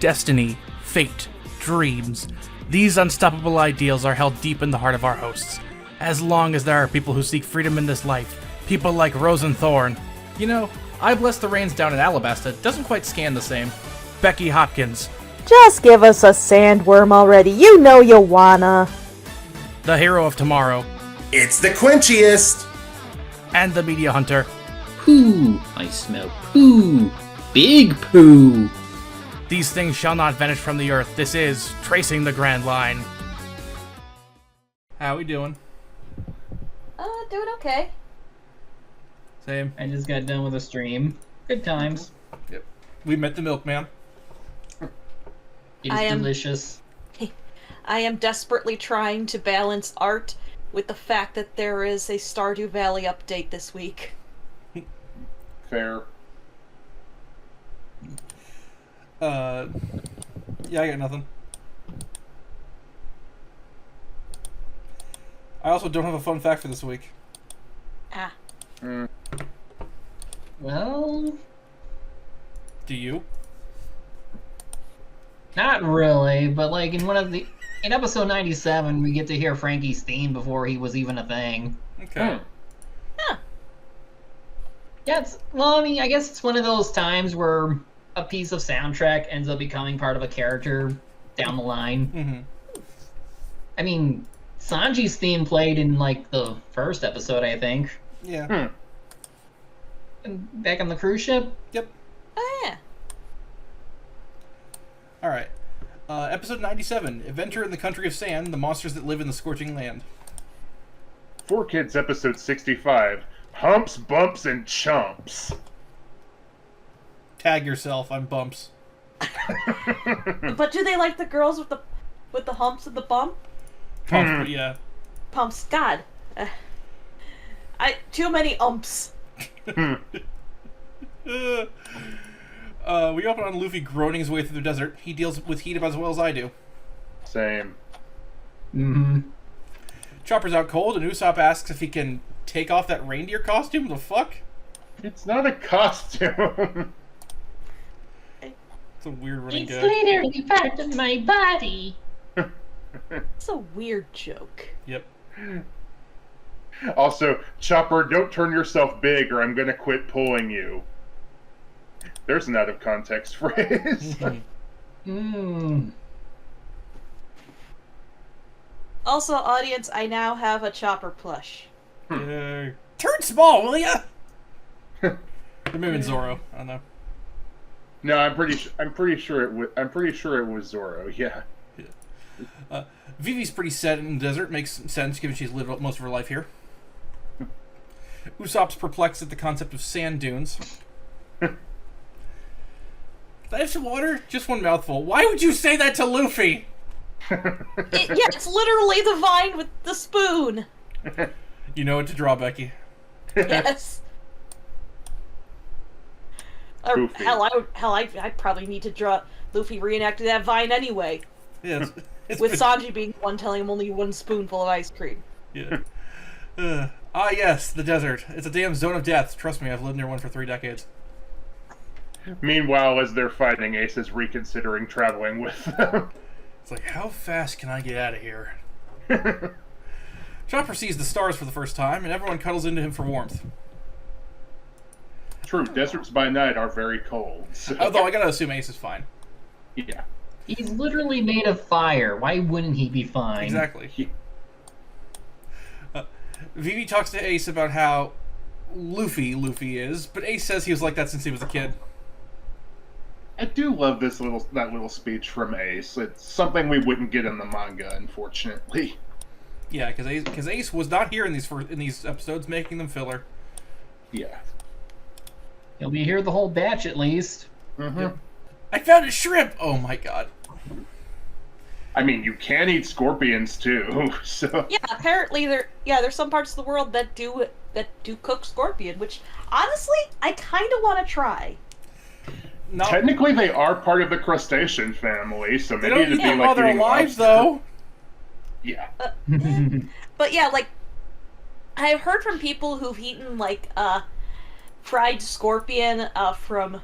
destiny, fate, dreams. These unstoppable ideals are held deep in the heart of our hosts. As long as there are people who seek freedom in this life, people like Rose and Thorn. You know, I Bless the Rains down in Alabasta doesn't quite scan the same. Becky Hopkins. Just give us a sandworm already. You know you wanna. The Hero of Tomorrow. It's the quenchiest! And the Media Hunter. Poo! I smell poo! Big poo! These things shall not vanish from the earth. This is Tracing the Grand Line. How we doing? Doing okay. Same. I just got done with a stream. Good times. Yep. We met the milkman. It's delicious. I am desperately trying to balance art with the fact that there is a Stardew Valley update this week. Fair. Yeah, I got nothing. I also don't have a fun fact for this week. Ah. Well, Do you? not really, but like in episode 97, we get to hear Frankie's theme before he was even a thing. Okay. Yeah, I mean, I guess it's one of those times where a piece of soundtrack ends up becoming part of a character down the line. Mm-hmm. I mean, Sanji's theme played in like the first episode, I think. Yeah. And back on the cruise ship. Yep. Oh yeah. Alright. Episode 97. Adventure in the Country of Sand, the monsters that live in the scorching land. 4Kids episode 65. Humps, Bumps, and Chumps. Tag yourself, I'm Bumps. But do they like the girls with the humps and the bump? Bumps, yeah. Pumps. God. Too many umps. We open on Luffy groaning his way through the desert. He deals with heat about as well as I do. Same. Mm-hmm. Chopper's out cold, and Usopp asks if he can take off that reindeer costume. The fuck? It's not a costume. It's a weird running gag. literally part of my body. It's a weird joke. Yep. Also, Chopper, don't turn yourself big or I'm gonna quit pulling you. There's an out-of-context phrase. Also, audience, I now have a Chopper plush. Yay. Turn small, will ya? Or maybe it's Zoro. I don't know. No, I'm pretty sure it was Zoro. Yeah. Vivi's pretty set in the desert. Makes sense given she's lived most of her life here. Usopp's perplexed at the concept of sand dunes. Can I have some water? Just one mouthful. Why would you say that to Luffy? It's literally the vine with the spoon. You know what to draw, Becky. Yes. Or, Goofy. I'd probably need to draw Luffy reenacting that vine anyway. Yeah, With Sanji being the one telling him only one spoonful of ice cream. Yeah. Yes, the desert. It's a damn zone of death. Trust me, I've lived near one for 3 decades. Meanwhile, as they're fighting, Ace is reconsidering traveling with them. It's like, how fast can I get out of here? Chopper sees the stars for the first time, and everyone cuddles into him for warmth. True, deserts by night are very cold. So. Although I gotta assume Ace is fine. Yeah. He's literally made of fire. Why wouldn't he be fine? Exactly. Vivi talks to Ace about how Luffy is, but Ace says he was like that since he was a kid. I do love that little speech from Ace. It's something we wouldn't get in the manga, unfortunately. Yeah, because Ace was not here in these episodes, making them filler. Yeah. He'll be here the whole batch at least. Mm-hmm. Yep. I found a shrimp! Oh my god. I mean, you can eat scorpions too, so... Yeah, apparently there's some parts of the world that do cook scorpion, which, honestly, I kind of want to try. No. Technically, they are part of the crustacean family, so They maybe don't it'd eat be them like while they're eating alive, lobster. though. Yeah. But yeah, like, I've heard from people who've eaten, like, fried scorpion from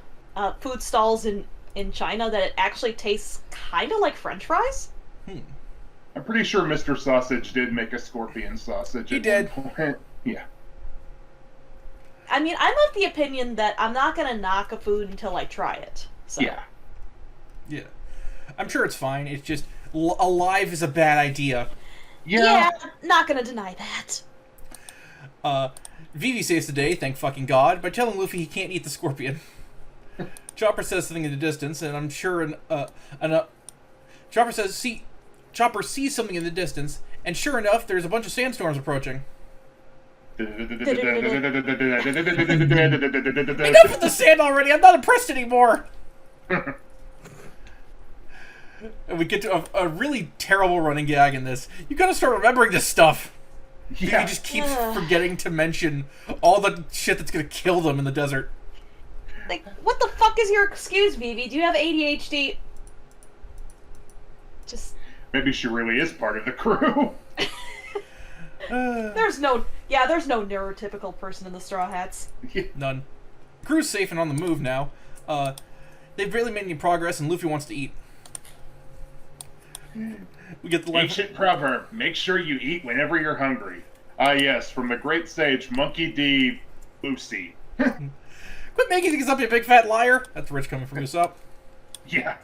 food stalls in in China that it actually tastes kind of like French fries. I'm pretty sure Mr. Sausage did make a scorpion sausage. He did. One point. Yeah. I mean, I'm of the opinion that I'm not gonna knock a food until I try it. So. Yeah. Yeah. I'm sure it's fine. It's just alive is a bad idea. Yeah, not gonna deny that. Vivi saves the day, thank fucking God, by telling Luffy he can't eat the scorpion. Chopper says something in the distance, and I'm sure Chopper sees something in the distance, and sure enough, there's a bunch of sandstorms approaching. Enough with the sand already! I'm not impressed anymore! And we get to a really terrible running gag in this. You gotta start remembering this stuff! Yeah. He just keeps forgetting to mention all the shit that's gonna kill them in the desert. Like, what the fuck is your excuse, Vivi? Do you have ADHD? Just... Maybe she really is part of the crew. There's no neurotypical person in the Straw Hats. None. Crew's safe and on the move now. They've barely made any progress, and Luffy wants to eat. We get the line. Ancient proverb: make sure you eat whenever you're hungry. Ah, yes, from the great sage Monkey D. Lucy. Quit making things up, you big fat liar! That's rich coming from Usopp. Yeah.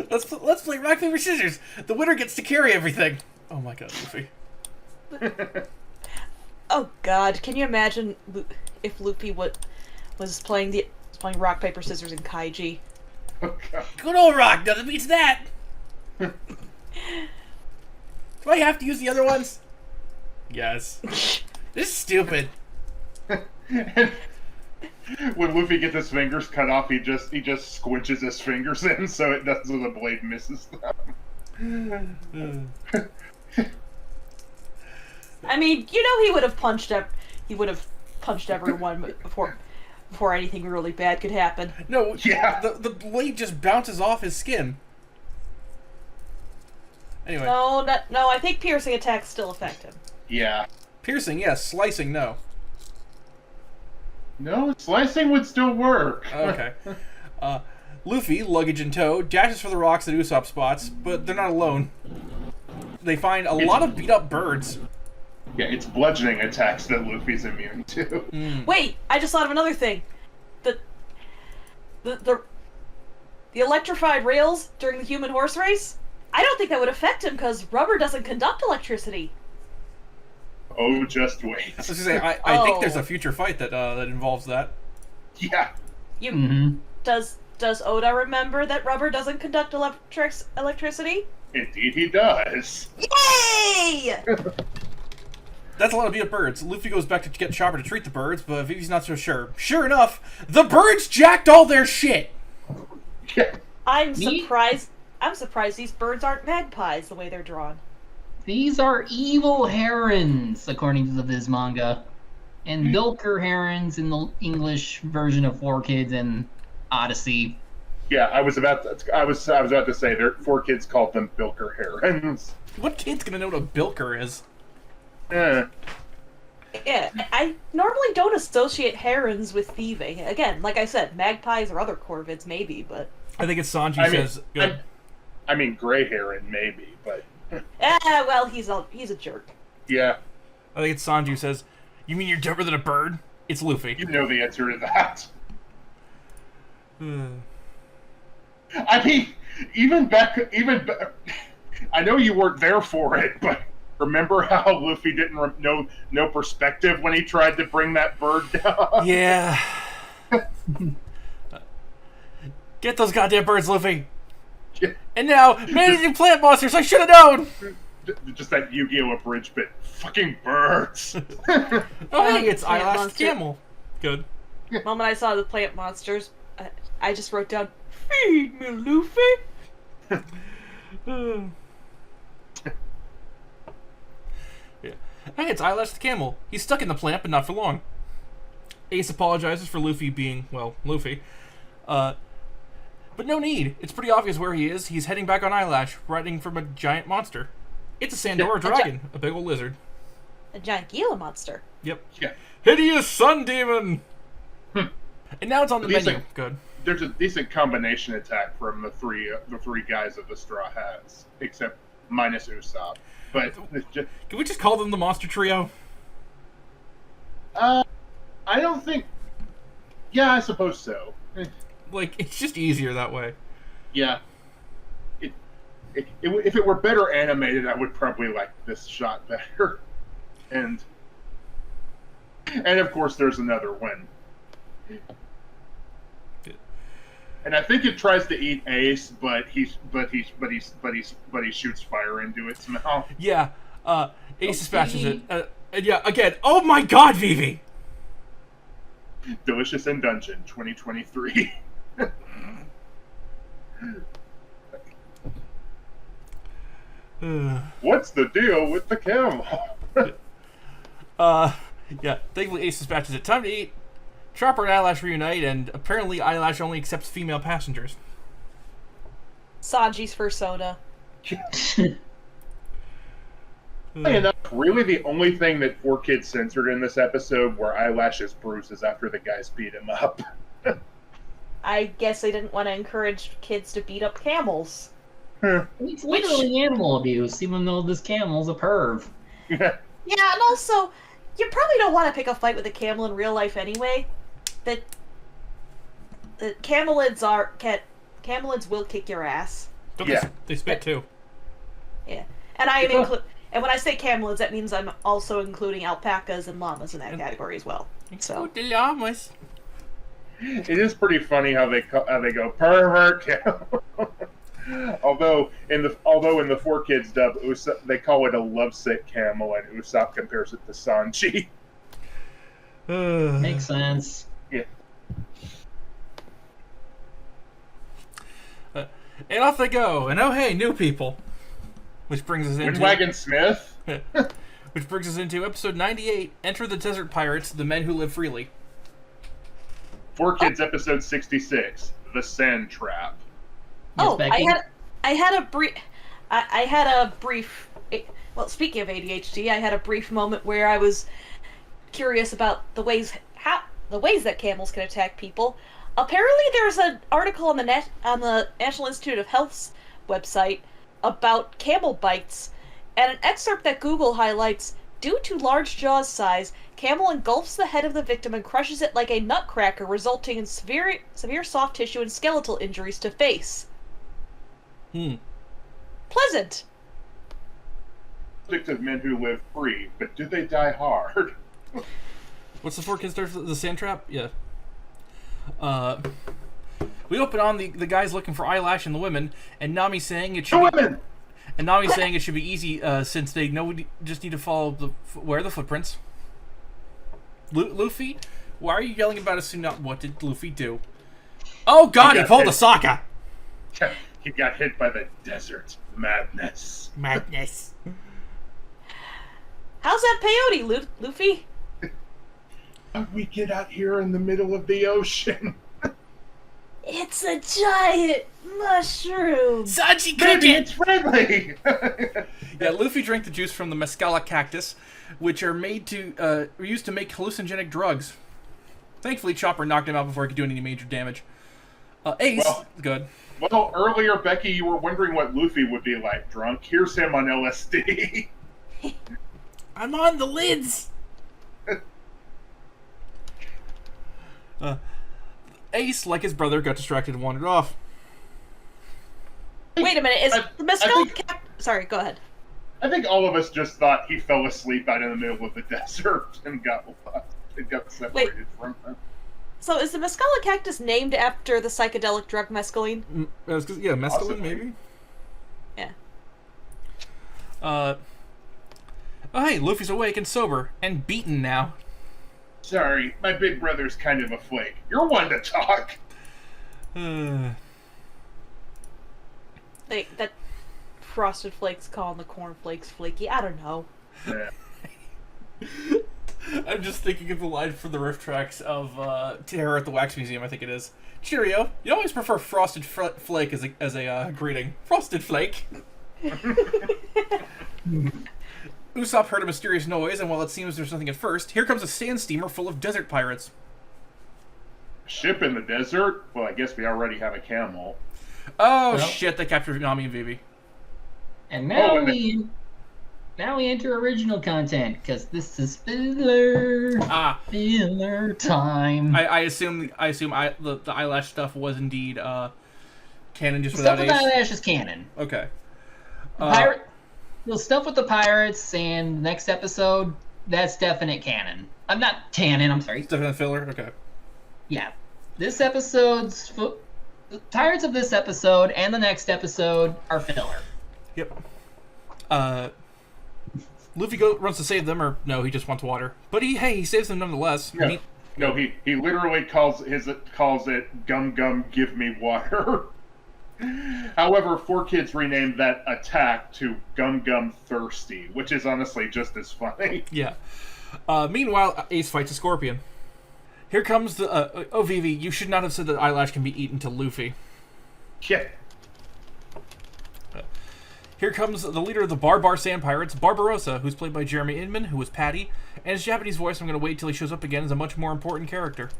Let's play rock paper scissors. The winner gets to carry everything. Oh my God, Luffy. Oh God, can you imagine if Luffy was playing rock paper scissors in Kaiji? Oh, God. Good old rock, nothing beats that. Do I have to use the other ones? Yes. This is stupid. When Luffy gets his fingers cut off, he just squinches his fingers in so it doesn't, so the blade misses them. I mean, you know, he would have punched everyone before anything really bad could happen. No, Yeah. the blade just bounces off his skin. Anyway. No, I think piercing attacks still affect him. Yeah. Piercing, yes. Slicing, no. No, slicing would still work. Okay. Luffy, luggage in tow, dashes for the rocks that Usopp spots, but they're not alone. They find a lot of beat-up birds. Yeah, it's bludgeoning attacks that Luffy's immune to. Wait, I just thought of another thing. The electrified rails during the human horse race? I don't think that would affect him because rubber doesn't conduct electricity. Oh, just wait. I was gonna say, I think there's a future fight that involves that. Yeah. Does Oda remember that rubber doesn't conduct electricity? Indeed he does. Yay! That's a lot of beat-up birds. Luffy goes back to get Chopper to treat the birds, but Vivi's not so sure. Sure enough, the birds jacked all their shit! Yeah. I'm surprised these birds aren't magpies the way they're drawn. These are evil herons, according to this manga. And milker herons in the English version of 4Kids and Odyssey. Yeah, I was about to say there 4Kids called them bilker herons. What kid's gonna know what a bilker is? Yeah, I normally don't associate herons with thieving. Again, like I said, magpies or other corvids maybe, but... I think it's Sanji says... Good. I mean, gray heron maybe, but... well, he's a jerk. Yeah. I think it's Sanji who says, you mean you're dumber than a bird? It's Luffy. You know the answer to that. I mean, even back... I know you weren't there for it, but... Remember how Luffy didn't know perspective when he tried to bring that bird down? Yeah. Get those goddamn birds, Luffy. Yeah. And now, managing plant monsters, I should have known! Just that Yu-Gi-Oh! Abridged bit. Fucking birds. Oh, hey, it's Plant Eyelash the monster. camel. Good. The moment I saw the plant monsters, I just wrote down, "Feed me, Luffy." Hey, it's Eyelash the camel. He's stuck in the plant, but not for long. Ace apologizes for Luffy being, well, Luffy. But no need. It's pretty obvious where he is. He's heading back on Eyelash, riding from a giant monster. It's a Sandora dragon, a big old lizard. A giant Gila monster. Yep. Yeah. Hideous sun demon! And now it's on the menu. Good. there's a decent combination attack from the three guys of the Straw Hats, except minus Usopp. But it's just, Can we just call them the Monster Trio? I don't think. Yeah, I suppose so. Like, it's just easier that way. Yeah. If it were better animated, I would probably like this shot better. And of course, there's another one. And I think it tries to eat Ace, but he shoots fire into its mouth. Yeah, Ace dispatches it. And yeah, again, oh my god, Vivi! Delicious in Dungeon 2023. What's the deal with the camel? Yeah, thankfully Ace dispatches it. Time to eat. Chopper and Eyelash reunite, and apparently Eyelash only accepts female passengers. Sanji's first soda. Funny enough, really the only thing that 4Kids censored in this episode were Eyelash's bruises after the guys beat him up. I guess they didn't want to encourage kids to beat up camels. It's literally animal abuse, even though this camel's a perv. Yeah, and also, you probably don't want to pick a fight with a camel in real life anyway. The camelids will kick your ass. Don't Yeah. they spit too. Yeah, and and when I say camelids, that means I'm also including alpacas and llamas in that category as well. So the llamas. It is pretty funny how they go pervert camel. although in the 4Kids dub, they call it a lovesick camel, and Usopp compares it to Sanji. Makes sense. Yeah. And off they go, and oh hey, new people. Which brings us into Windwagon Smith. which brings us into episode 98. Enter the Desert Pirates, the men who live freely. 4Kids episode 66, The Sand Trap. Yes, oh, Becky? I had a brief. Well, speaking of ADHD, I had a brief moment where I was curious about the ways that camels can attack people. Apparently, there's an article on the National Institute of Health's website about camel bites, and an excerpt that Google highlights. Due to large jaw's size, camel engulfs the head of the victim and crushes it like a nutcracker, resulting in severe soft tissue and skeletal injuries to face. Pleasant. Of men who live free, but do they die hard? What's the 4Kids start for the sand trap? Yeah. We open on the guys looking for Eyelash and the women, and Nami saying it should women! And Nami saying it should be easy since they know we just need to follow where are the footprints. Luffy, why are you yelling about us? What did Luffy do? Oh God, he pulled a Sokka. He got hit by the desert madness. Madness. How's that peyote, Luffy? We get out here in the middle of the ocean. It's a giant mushroom. Sanji Maybe it's friendly. Yeah, Luffy drank the juice from the mescala cactus, which are used to make hallucinogenic drugs. Thankfully, Chopper knocked him out before he could do any major damage. Ace, good. Well, earlier, Becky, you were wondering what Luffy would be like drunk. Here's him on LSD. I'm on the lids. Ace, like his brother, got distracted and wandered off. Wait a minute, is the mescal Sorry, go ahead. I think all of us just thought he fell asleep out in the middle of the desert and got separated from him. So is the mescala cactus named after the psychedelic drug mescaline? Yeah, mescaline, Possibly. maybe? Yeah. Oh, hey, Luffy's awake and sober, and beaten now. Sorry, my big brother's kind of a flake. You're one to talk. That Frosted Flakes calling the cornflakes flaky. I don't know. Yeah. I'm just thinking of the line from the riff tracks of Terror at the Wax Museum, I think it is. Cheerio. You always prefer Frosted Flake as a greeting. Frosted Flake. Usopp heard a mysterious noise, and while it seems there's nothing at first, here comes a sand steamer full of desert pirates. Ship in the desert? Well, I guess we already have a camel. Oh, Well- shit, they captured Nami and Vivi. And now and we enter original content because this is filler. Ah, Filler time. I assume the eyelash stuff was indeed canon just Stuff without with Ace. Eyelash is canon. Okay. The stuff with the pirates and next episode, that's definite canon. I'm not canon. I'm sorry. Stuff in the filler. Okay. Yeah, this episode's the pirates of this episode and the next episode are filler. Yep. Luffy runs to save them, or no, he just wants water. But he saves them nonetheless. Yeah. No, he literally calls it "Gum Gum, give me water." However, 4Kids renamed that attack to "Gum Gum Thirsty," which is honestly just as funny. Yeah. Meanwhile, Ace fights a scorpion. Here comes the... oh, Vivi, you should not have said that Eyelash can be eaten to Luffy. Yeah. Here comes the leader of the Bar Sand Pirates, Barbarossa, who's played by Jeremy Inman, who was Patty, and his Japanese voice, I'm going to wait till he shows up again, is a much more important character.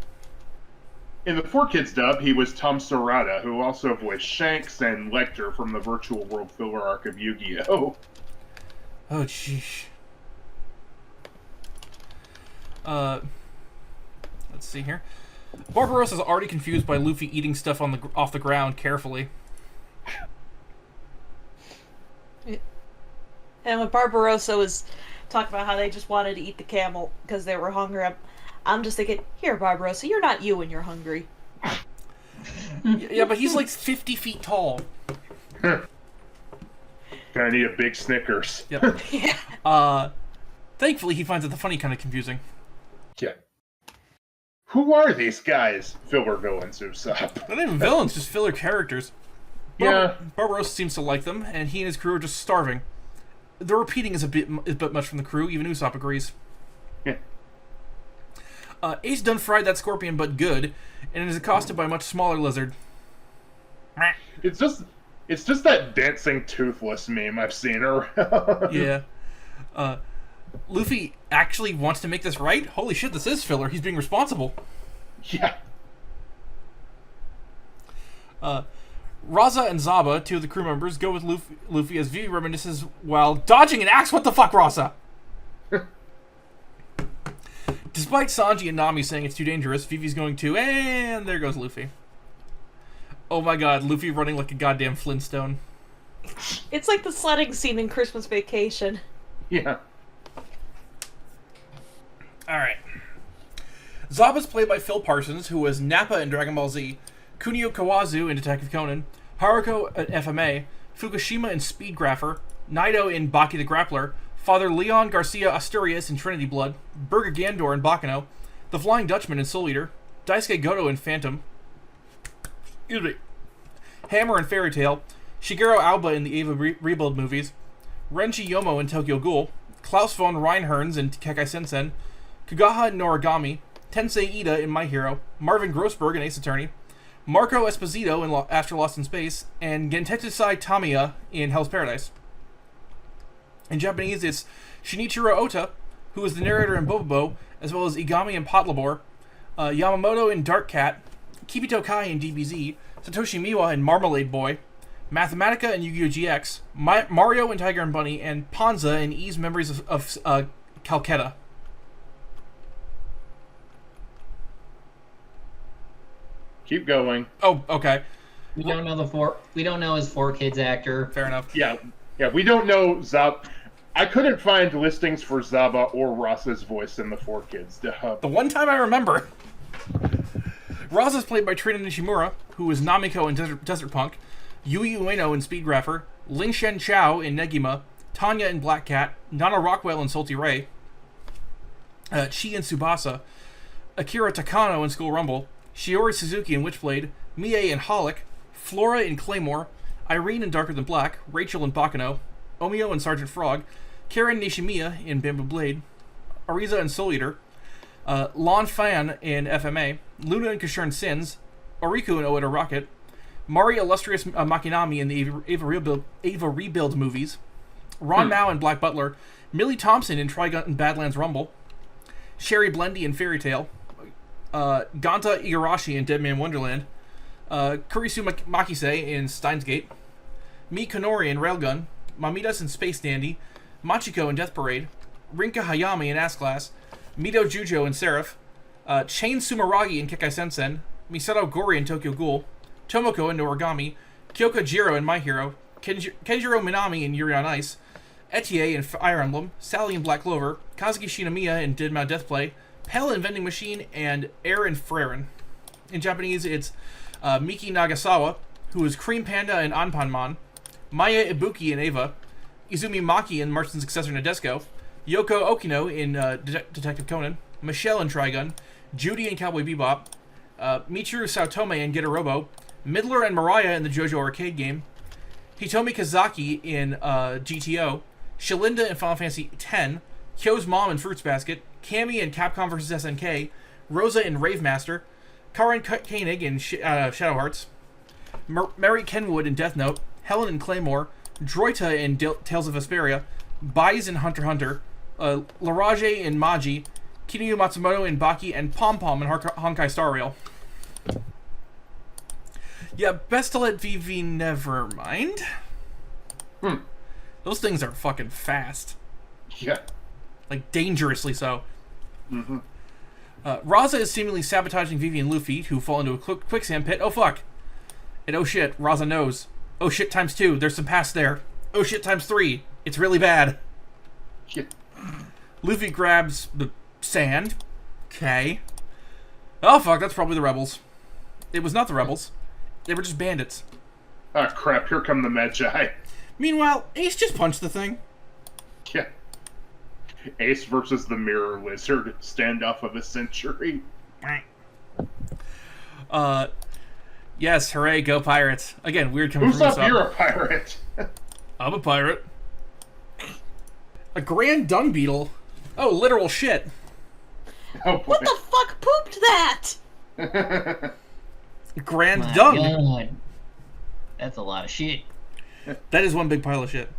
In the 4Kids dub, he was Tom Serrata, who also voiced Shanks and Lecter from the Virtual World filler arc of Yu-Gi-Oh! Oh, jeez. Let's see here. Barbarossa's already confused by Luffy eating stuff off the ground carefully. And when Barbarossa was talking about how they just wanted to eat the camel because they were hungry, I'm just thinking, here, Barbarossa, you're not you when you're hungry. Yeah, but he's like 50 feet tall. Gonna need a big Snickers. Yep. Yeah. Thankfully, he finds it the funny kind of confusing. Yeah. Who are these guys? Filler villains, Usopp. They're not even villains, just filler characters. Yeah. Barbarossa seems to like them, and he and his crew are just starving. The repeating is a bit much from the crew, even Usopp agrees. Yeah. Ace done fried that scorpion, but good, and is accosted by a much smaller lizard. It's just that dancing toothless meme I've seen around. Yeah. Luffy actually wants to make this right? Holy shit, this is filler. He's being responsible. Yeah. Raza and Zaba, two of the crew members, go with Luffy as Vivi reminisces while dodging an axe. What the fuck, Raza? Despite Sanji and Nami saying it's too dangerous, Vivi's going to, and there goes Luffy. Oh my god, Luffy running like a goddamn Flintstone. It's like the sledding scene in Christmas Vacation. Yeah. Alright. Zaba's played by Phil Parsons, who was Nappa in Dragon Ball Z, Kunio Kawazu in Detective Conan, Haruko at FMA, Fukushima in Speed Grapher, Naito in Baki the Grappler, Father Leon Garcia Asturias in Trinity Blood, Burger Gandor in Bakano, The Flying Dutchman in Soul Eater, Daisuke Goto in Phantom, Hammer in Fairy Tail, Shigeru Alba in the Eva Rebuild movies, Renji Yomo in Tokyo Ghoul, Klaus von Reinherns in Kekai Sensen, Kagaha in Noragami, Tensei Ida in My Hero, Marvin Grossberg in Ace Attorney, Marco Esposito in After Lost in Space, and Gentetsusai Tamiya in Hell's Paradise. In Japanese, it's Shinichiro Ota, who is the narrator in Bobobo, as well as Igami in Potlabor, Yamamoto in Dark Cat, Kibito Kai in DBZ, Satoshi Miwa in Marmalade Boy, Mathematica in Yu-Gi-Oh! GX, Mario in Tiger and Bunny, and Ponza in E's Memories of Calcutta. Keep going. Oh, okay. We don't know his 4Kids actor. Fair enough. Yeah, we don't know Zab. I couldn't find listings for Zaba or Rasa's voice in the 4Kids dub. The one time I remember. Raza is played by Trina Nishimura, who is Namiko in Desert Punk, Yui Ueno in Speed Grapher, Ling Shen Chao in Negima, Tanya in Black Cat, Nana Rockwell in Salty Ray, Chi in Tsubasa, Akira Takano in School Rumble, Shiori Suzuki in Witchblade, Mie in Holic, Flora in Claymore, Irene in Darker Than Black, Rachel in Bakano, Omio in Sergeant Frog, Karen Nishimiya in Bamboo Blade, Ariza in Soul Eater, Lon Fan in FMA, Luna in Kashurn Sins, Oriku in Oeda Rocket, Mari Illustrious Makinami in the Ava Rebuild movies, Ron Mao in Black Butler, Millie Thompson in Trigun and Badlands Rumble, Sherry Blendy in Fairy Tale, Ganta Igarashi in Dead Man Wonderland, Kurisu Makise in Steins Gate, Mi Konori in Railgun, Mamidas in Space Dandy, Machiko in Death Parade, Rinka Hayami in Ass Class, Mido Jujo in Seraph, Chain Sumeragi in Kekai Sensen, Misato Gori in Tokyo Ghoul, Tomoko in Noragami, Kyoko Jiro in My Hero, Kenjiro Minami in Yuri on Ice, Etier in Fire Emblem, Sally in Black Clover, Kazuki Shinomiya in Deadmau Death Play, Pell in Vending Machine, and Air in Freren. In Japanese, it's Miki Nagasawa, who is Cream Panda in Anpanman, Maya Ibuki in Eva, Izumi Maki in Martian Successor Nadesco, Yoko Okino in Detective Conan, Michelle in Trigun, Judy in Cowboy Bebop, Michiru Saotome in Get a Robo, Midler and Mariah in the JoJo arcade game, Hitomi Kazaki in GTO, Shalinda in Final Fantasy X, Kyo's mom in Fruits Basket, Cammy in Capcom vs. SNK, Rosa in Rave Master, Karen Koenig in Shadow Hearts, Mary Kenwood in Death Note, Helen in Claymore, Droita in Tales of Vesperia, Baiz in Hunter x Hunter, Larage in Maji, Kinyu Matsumoto in Baki, and Pom Pom in Honkai Star Rail. Yeah, best to let Vivi never mind. Those things are fucking fast. Yeah. Like, dangerously so. Mm-hmm. Raza is seemingly sabotaging Vivi and Luffy, who fall into a quicksand pit. Oh, fuck. And oh, shit, Raza knows. Oh, shit, ×2. There's some past there. Oh, shit, ×3. It's really bad. Yeah. Luffy grabs the sand. Okay. Oh, fuck, that's probably the rebels. It was not the rebels. They were just bandits. Oh, crap. Here come the Magi. Meanwhile, Ace just punched the thing. Yeah. Ace versus the Mirror Lizard. Standoff of the century. Yes, hooray, go pirates. Again, weird coming Who's from up? You're a pirate. I'm a pirate. A Grand Dung Beetle? Oh, literal shit. Oh, boy. What the fuck pooped that? Grand My Dung. God. That's a lot of shit. That is one big pile of shit.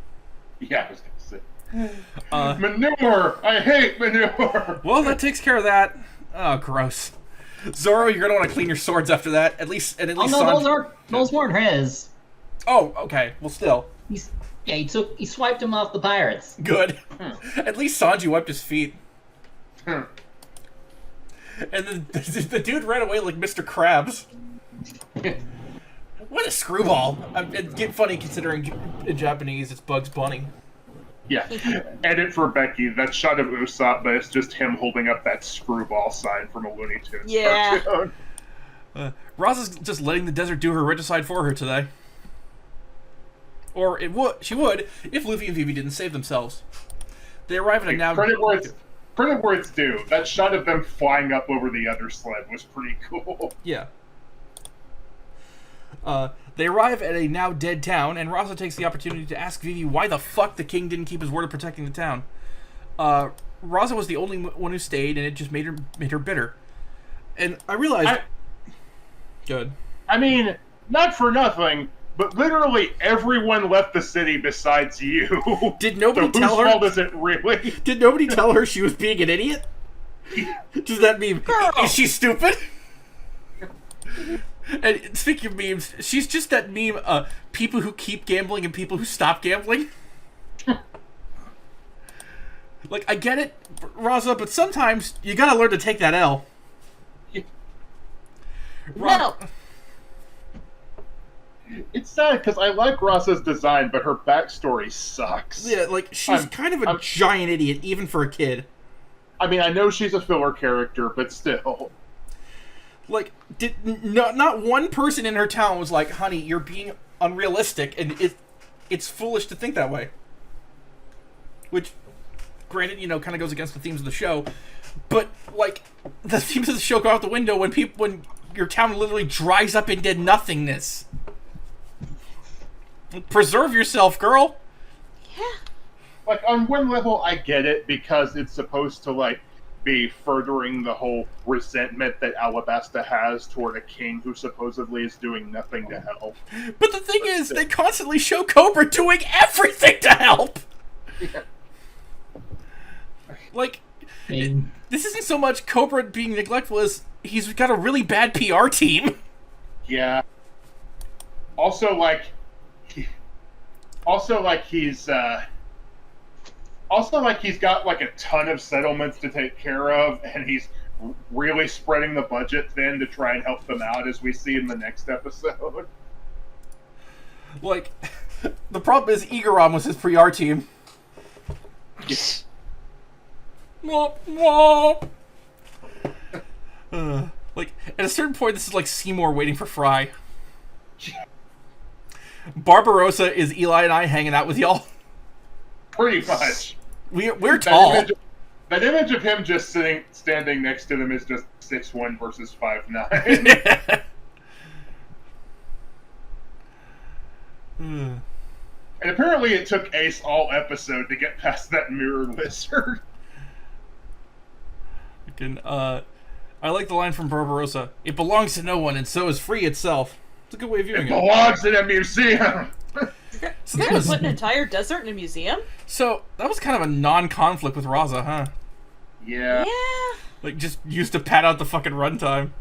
Yeah, I was gonna say. Uh, Manure! I hate manure! well, that takes care of that. Oh, gross. Zoro, you're gonna want to clean your swords after that. At least Oh no, Sanji... those weren't his. Oh, okay. Well, still. He swiped him off the pirates. Good. At least Sanji wiped his feet. And then the dude ran away like Mr. Krabs. What a screwball. It's funny considering in Japanese it's Bugs Bunny. Yeah. Edit for Becky. That shot of Usopp, but it's just him holding up that screwball sign from a Looney Tunes Yeah. cartoon. Roz is just letting the desert do her regicide for her today. Or she would if Luffy and Vivi didn't save themselves. They arrive at a now... Credit where it's due. That shot of them flying up over the other sled was pretty cool. Yeah. They arrive at a now dead town, and Raza takes the opportunity to ask Vivi why the fuck the king didn't keep his word of protecting the town. Raza was the only one who stayed, and it just made her bitter. And I realized... Good. I mean, not for nothing, but literally everyone left the city besides you. Did nobody so tell her? Whose fault is it really? Did nobody tell her she was being an idiot? Does that mean... Is she stupid? And speaking of memes, she's just that meme, people who keep gambling and people who stop gambling. Like, I get it, Raza, but sometimes you gotta learn to take that L. No. It's sad because I like Raza's design, but her backstory sucks. Yeah, like, she's kind of a giant idiot, even for a kid. I mean, I know she's a filler character, but still. Like, not one person in her town was like, honey, you're being unrealistic, and it's foolish to think that way. Which, granted, kind of goes against the themes of the show, but, like, the themes of the show go out the window when your town literally dries up into nothingness. Preserve yourself, girl! Yeah. Like, on one level, I get it, because it's supposed to, like, be furthering the whole resentment that Alabasta has toward a king who supposedly is doing nothing to help. But the thing is, they constantly show Cobra doing everything to help! Yeah. Like, this isn't so much Cobra being neglectful as he's got a really bad PR team. Yeah. Also, like he's got like a ton of settlements to take care of, and he's really spreading the budget thin to try and help them out, as we see in the next episode. Like, the problem is Igaram was his PR team. Womp womp. Like, at a certain point, this is like Seymour waiting for Fry. Barbarossa is Eli and I hanging out with y'all. Pretty much. We're tall. That image of him just standing next to them is just 6'1" versus 5'9". And apparently it took Ace all episode to get past that mirror lizard. I like the line from Barbarossa. It belongs to no one, and so is free itself. It's a good way of viewing It it. belongs in a museum. So You're gonna put an entire desert in a museum? So that was kind of a non-conflict with Raza, huh? Yeah. Yeah. Like, just used to pad out the fucking runtime.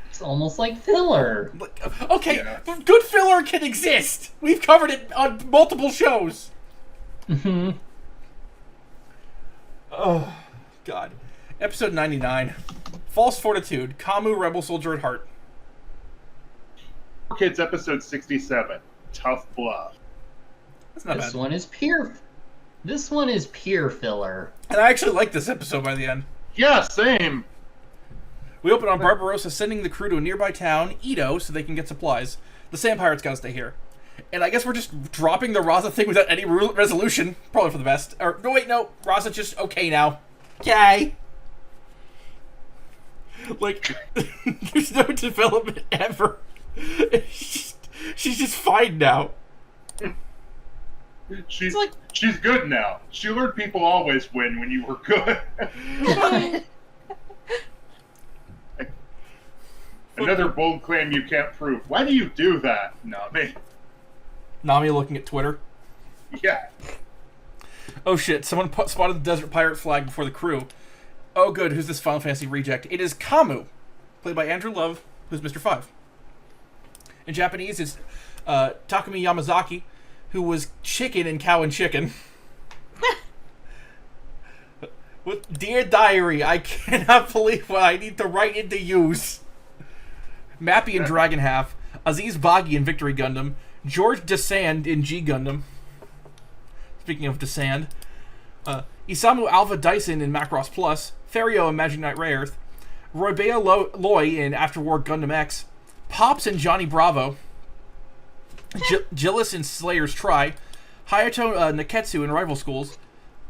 It's almost like filler. Like, okay, Yeah. good filler can exist. We've covered it on multiple shows. Mm-hmm. Oh, God. Episode 99. False Fortitude. Kamu, Rebel Soldier at Heart. Kids episode 67. Tough Bluff. That's not This bad. one is pure. This one is pure filler. And I actually like this episode by the end. Yeah, same. We open on Barbarossa sending the crew to a nearby town, Edo, so they can get supplies. The Sand Pirates gotta stay here. And I guess we're just dropping the Raza thing without any resolution. Probably for the best. Or, no, wait, no. Raza's just okay now. Yay! Like, there's no development ever. She's just fine now. She's like- she's good now. She learned people always win when you were good. Another bold claim you can't prove. Why do you do that, Nami? Nami looking at Twitter. Yeah. Oh shit, someone spotted the desert pirate flag before the crew. Oh good, who's this Final Fantasy reject? It is Kamu, played by Andrew Love, who's Mr. 5. In Japanese, it's Takumi Yamazaki, who was Chicken in Cow and Chicken. With Dear Diary, I cannot believe what I need to write into use. Mappy in Dragon Half, Aziz Boggy in Victory Gundam, George Desand in G Gundam. Speaking of Desand, Isamu Alva Dyson in Macross Plus, Ferio in Magic Knight Rayearth, Roybea Loy in After War Gundam X, Pops in Johnny Bravo, Gillis in Slayer's Try, Hayato Neketsu in Rival Schools,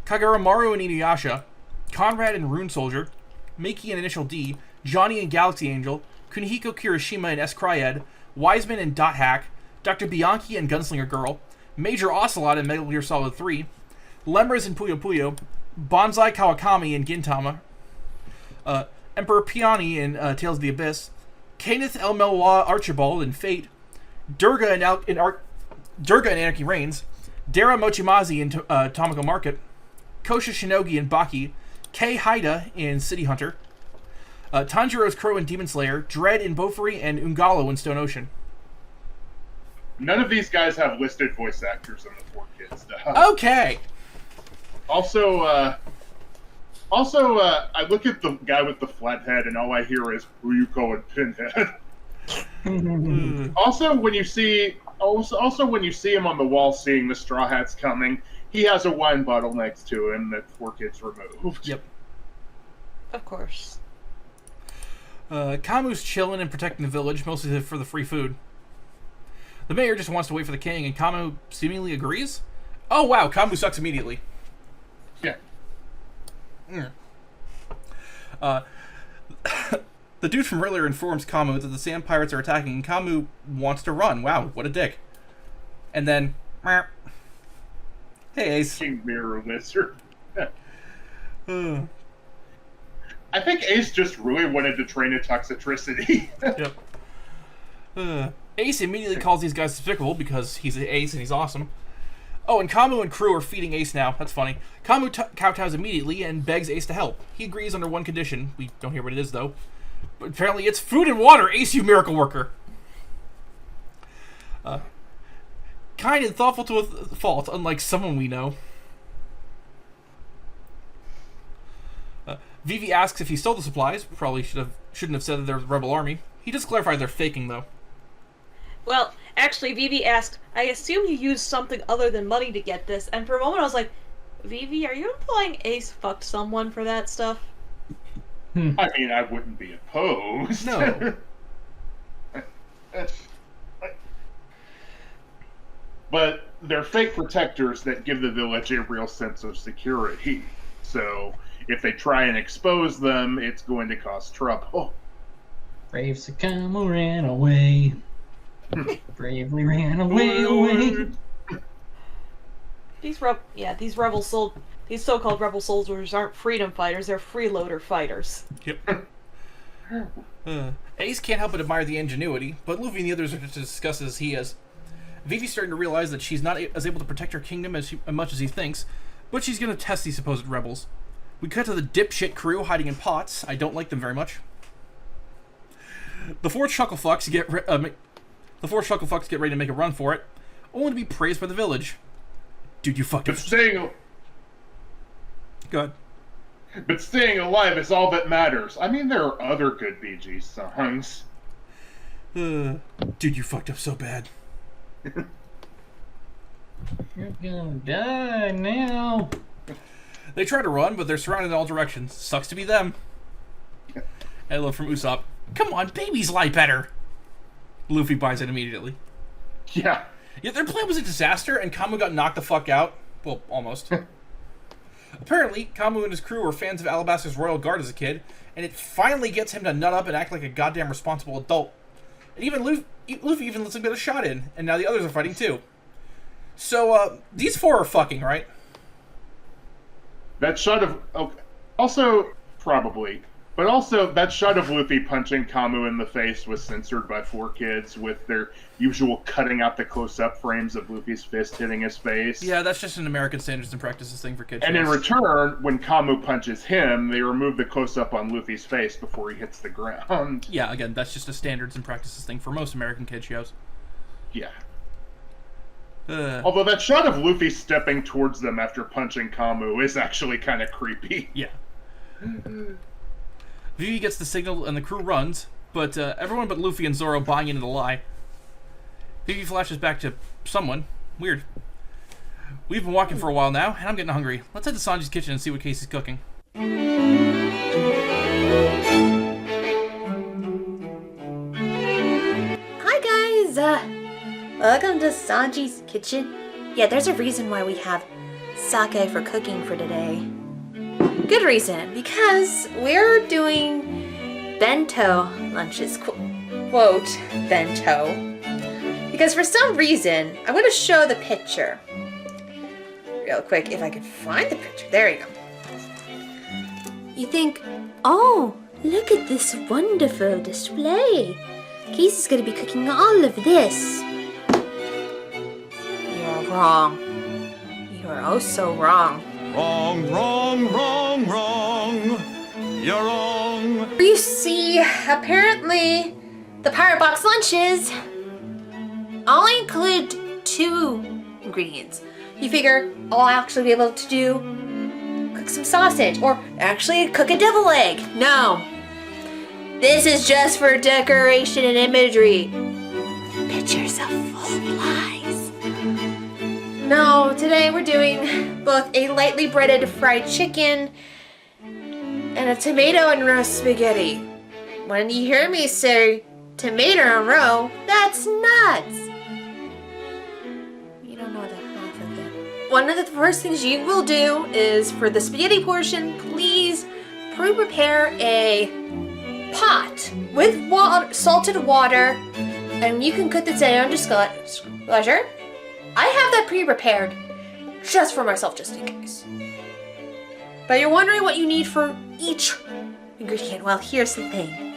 Kaguramaru in Inuyasha, Conrad in Rune Soldier, Miki in Initial D, Johnny in Galaxy Angel, Kunihiko Kirishima in S. Cryed, Wiseman in Dot Hack, Dr. Bianchi in Gunslinger Girl, Major Ocelot in Metal Gear Solid 3, Lemurs in Puyo Puyo, Bonsai Kawakami in Gintama, Emperor Piani in Tales of the Abyss, Kenneth El Melwa Archibald in Fate, Durga in Anarchy Reigns, Dara Mochimazi in Tomoko Market, Kosha Shinogi in Baki, Kei Haida in City Hunter, Tanjiro's Crow in Demon Slayer, Dread in Bofuri, and Ungalo in Stone Ocean. None of these guys have listed voice actors in the 4Kids stuff. Okay. Also, I look at the guy with the flat head, and all I hear is Ryuko and Pinhead. Also, when you see him on the wall, seeing the Straw Hats coming, he has a wine bottle next to him that 4Kids removed. Yep. Of course. Kamu's chilling and protecting the village, mostly for the free food. The mayor just wants to wait for the king, and Kamu seemingly agrees? Oh wow, Kamu sucks immediately. Yeah. The dude from earlier informs Kamu that the Sand Pirates are attacking, and Kamu wants to run. Wow, what a dick. And then... Meow. Hey, Ace. King Mirror Lizard. I think Ace just really wanted to train a toxicity. Yep. Ace immediately calls these guys despicable because he's an Ace and he's awesome. Oh, and Kamu and crew are feeding Ace now. That's funny. Kamu kowtows immediately and begs Ace to help. He agrees under one condition. We don't hear what it is, though. But apparently it's food and water. Ace, you miracle worker. Kind and thoughtful to a fault, unlike someone we know. Vivi asks if he stole the supplies. Probably shouldn't have said that there was a rebel army. He does clarify they're faking, though. Well, actually, Vivi asked, I assume you used something other than money to get this, and for a moment I was like, Vivi, are you implying Ace fucked someone for that stuff? I mean, I wouldn't be opposed. No. But they're fake protectors that give the village a real sense of security. So if they try and expose them, it's going to cause trouble. Brave Sakamo ran away. Bravely ran away. These so-called rebel soldiers aren't freedom fighters, they're freeloader fighters. Yep. Ace can't help but admire the ingenuity, but Luffy and the others are just as disgusted as he is. Vivi's starting to realize that she's not as able to protect her kingdom as much as he thinks, but she's going to test these supposed rebels. We cut to the dipshit crew hiding in pots. I don't like them very much. The four chucklefucks get ready to make a run for it, only to be praised by the village. Dude, you fucked up. Go ahead. But staying alive is all that matters. I mean, there are other good BG songs. Dude, you fucked up so bad. You're gonna die now. They try to run, but they're surrounded in all directions. Sucks to be them. I love from Usopp. Come on, babies lie better. Luffy buys it immediately. Yeah. Yeah, their plan was a disaster, and Kamu got knocked the fuck out. Well, almost. Apparently, Kamu and his crew were fans of Alabaster's Royal Guard as a kid, and it finally gets him to nut up and act like a goddamn responsible adult. And even Luffy even lets him get a shot in, and now the others are fighting too. So, these four are fucking, right? That shot of... Okay, also, probably. But also, that shot of Luffy punching Kamu in the face was censored by 4Kids with their usual cutting out the close-up frames of Luffy's fist hitting his face. Yeah, that's just an American standards and practices thing for kids. And in return, when Kamu punches him, they remove the close-up on Luffy's face before he hits the ground. Yeah, again, that's just a standards and practices thing for most American kid shows. Yeah. Although that shot of Luffy stepping towards them after punching Kamu is actually kind of creepy. Yeah. Vivi gets the signal and the crew runs, but everyone but Luffy and Zoro buying into the lie. Vivi flashes back to someone. Weird. We've been walking for a while now, and I'm getting hungry. Let's head to Sanji's kitchen and see what Casey's cooking. Hi guys, welcome to Sanji's kitchen. Yeah, there's a reason why we have sake for cooking for today. Good reason, because we're doing bento lunches, quote, bento. Because for some reason, I'm going to show the picture. Real quick, if I can find the picture. There you go. You think, oh, look at this wonderful display. Casey's going to be cooking all of this. You're wrong. You are oh so wrong. Wrong, wrong, wrong, wrong. You're wrong. You see, apparently, the Pirate Box lunches only include 2 ingredients. You figure I'll actually be able to cook some sausage, or actually cook a devil egg. No. This is just for decoration and imagery. Pictures of full lies. No, today we're doing both a lightly breaded fried chicken and a tomato and roast spaghetti. When you hear me say tomato and roe, that's nuts. You don't know the half of it. One of the first things you will do is, for the spaghetti portion, please prepare a pot with salted water, and you can cook this at your own displeasure. I have that pre-prepared just for myself, just in case. But you're wondering what you need for each ingredient. Well, here's the thing.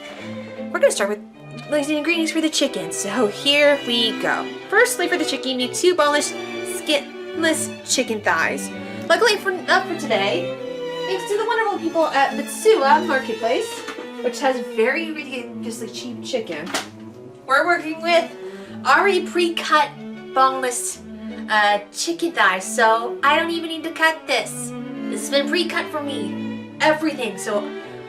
We're going to start with the ingredients for the chicken. So here we go. Firstly, for the chicken, you need 2 boneless boneless chicken thighs. Luckily for today, thanks to the wonderful people at Mitsuwa Marketplace, which has very ridiculously cheap chicken, we're working with already pre-cut boneless chicken thighs, so I don't even need to cut this. This has been pre-cut for me. Everything. So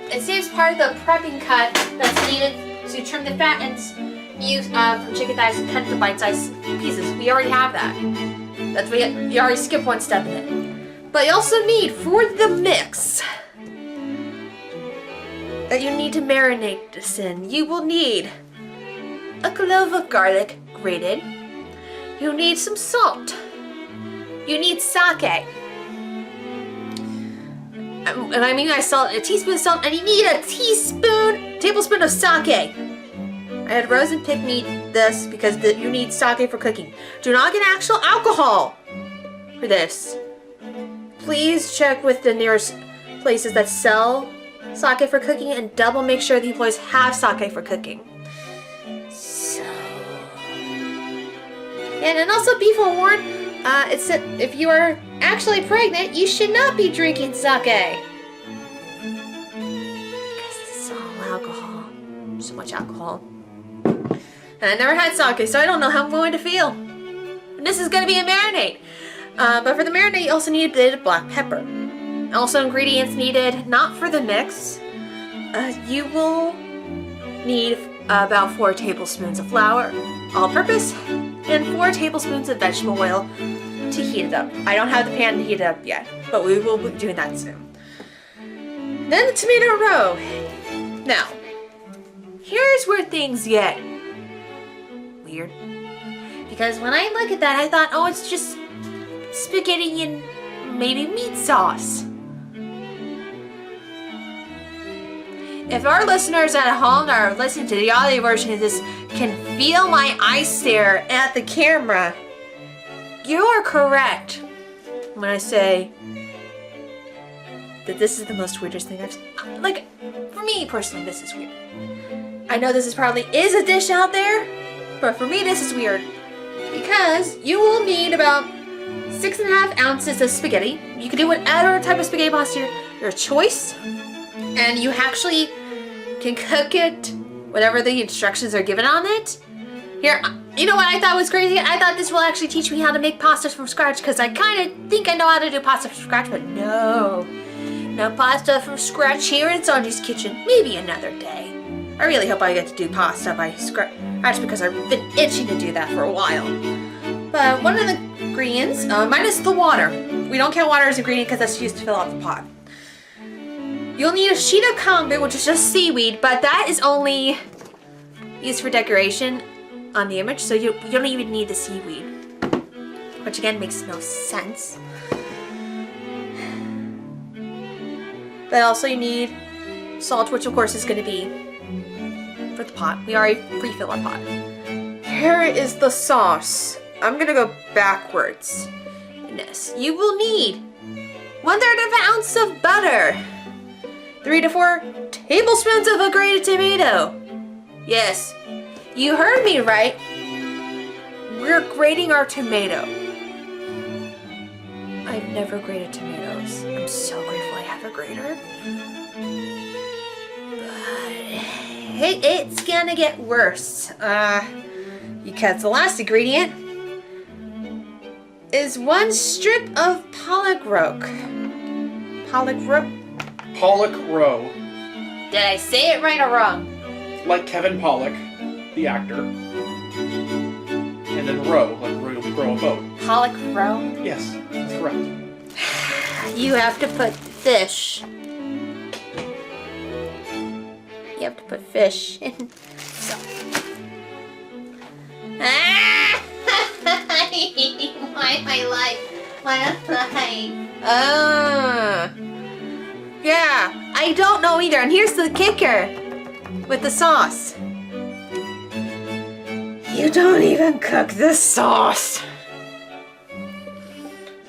it saves part of the prepping cut that's needed to trim the fat ends used from chicken thighs and cut into bite-sized pieces. We already have that. That's you already skipped one step in it. But you also need, for the mix that you need to marinate this in, you will need a clove of garlic grated. You need some salt. You need sake. And I mean by salt, a teaspoon of salt, and you need a tablespoon of sake. I had Rosen pick me this because you need sake for cooking. Do not get actual alcohol for this. Please check with the nearest places that sell sake for cooking and double make sure the employees have sake for cooking. So, and also be forewarned, it's that if you are actually pregnant, you should not be drinking sake. Because it's all alcohol. So much alcohol. And I never had sake, so I don't know how I'm going to feel. And this is going to be a marinade. But for the marinade, you also need a bit of black pepper. Also, ingredients needed, not for the mix. You will need about 4 tablespoons of flour, all-purpose, and 4 tablespoons of vegetable oil to heat it up. I don't have the pan to heat it up yet, but we will be doing that soon. Then the tomato roe. Now, here's where things get weird. Because when I look at that, I thought, oh, it's just spaghetti and maybe meat sauce. If our listeners at home are listening to the audio version of this can feel my eye stare at the camera, you are correct when I say that this is the most weirdest thing I've seen. Like, for me personally, this is weird. I know this probably is a dish out there, but for me this is weird. Because you will need about 6.5 ounces of spaghetti. You can do whatever type of spaghetti pasta your choice. And you actually can cook it, whatever the instructions are given on it. Here, you know what I thought was crazy? I thought this will actually teach me how to make pasta from scratch because I kind of think I know how to do pasta from scratch, but no. No pasta from scratch here in Sanji's kitchen. Maybe another day. I really hope I get to do pasta by scratch because I've been itching to do that for a while. But one of the ingredients, minus the water. We don't count water as an ingredient because that's used to fill out the pot. You'll need a sheet of kombu, which is just seaweed, but that is only used for decoration on the image, so you don't even need the seaweed. Which again makes no sense. But also you need salt, which of course is going to be for the pot. We already pre-fill our pot. Here is the sauce. I'm going to go backwards in this. You will need 1/3 ounce of butter. 3 to 4 tablespoons of a grated tomato. Yes, you heard me right. We're grating our tomato. I've never grated tomatoes. I'm so grateful I have a grater. But it's gonna get worse. Because the last ingredient is 1 strip of pollock roe. Pollock roe. Did I say it right or wrong? Like Kevin Pollock, the actor. And then row, like row a boat. Pollock roe? Yes, that's correct. You have to put fish. You have to put fish in. So. Why my life? Yeah, I don't know either. And here's the kicker with the sauce. You don't even cook the sauce.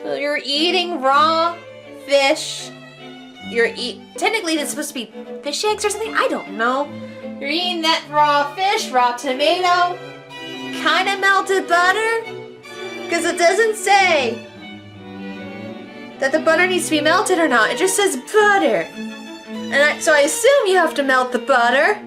So you're eating raw fish. Technically it's supposed to be fish eggs or something. I don't know. You're eating that raw fish, raw tomato, kind of melted butter. Because it doesn't say that the butter needs to be melted or not. It just says butter. And so I assume you have to melt the butter.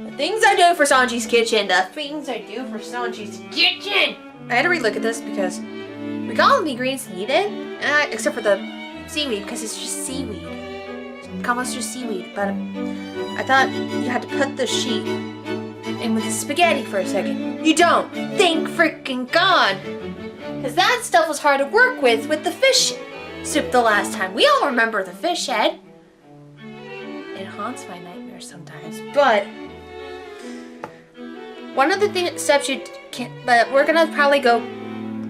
The things I do for Sanji's kitchen. The things I do for Sanji's kitchen. I had to relook at this because we got all the ingredients needed, except for the seaweed, because it's just seaweed. It's almost just seaweed. But I thought you had to put the sheet in with the spaghetti for a second. You don't. Thank freaking God. Because that stuff was hard to work with the fish soup the last time. We all remember the fish head. It haunts my nightmares sometimes. But one of the steps you can, but we're gonna probably go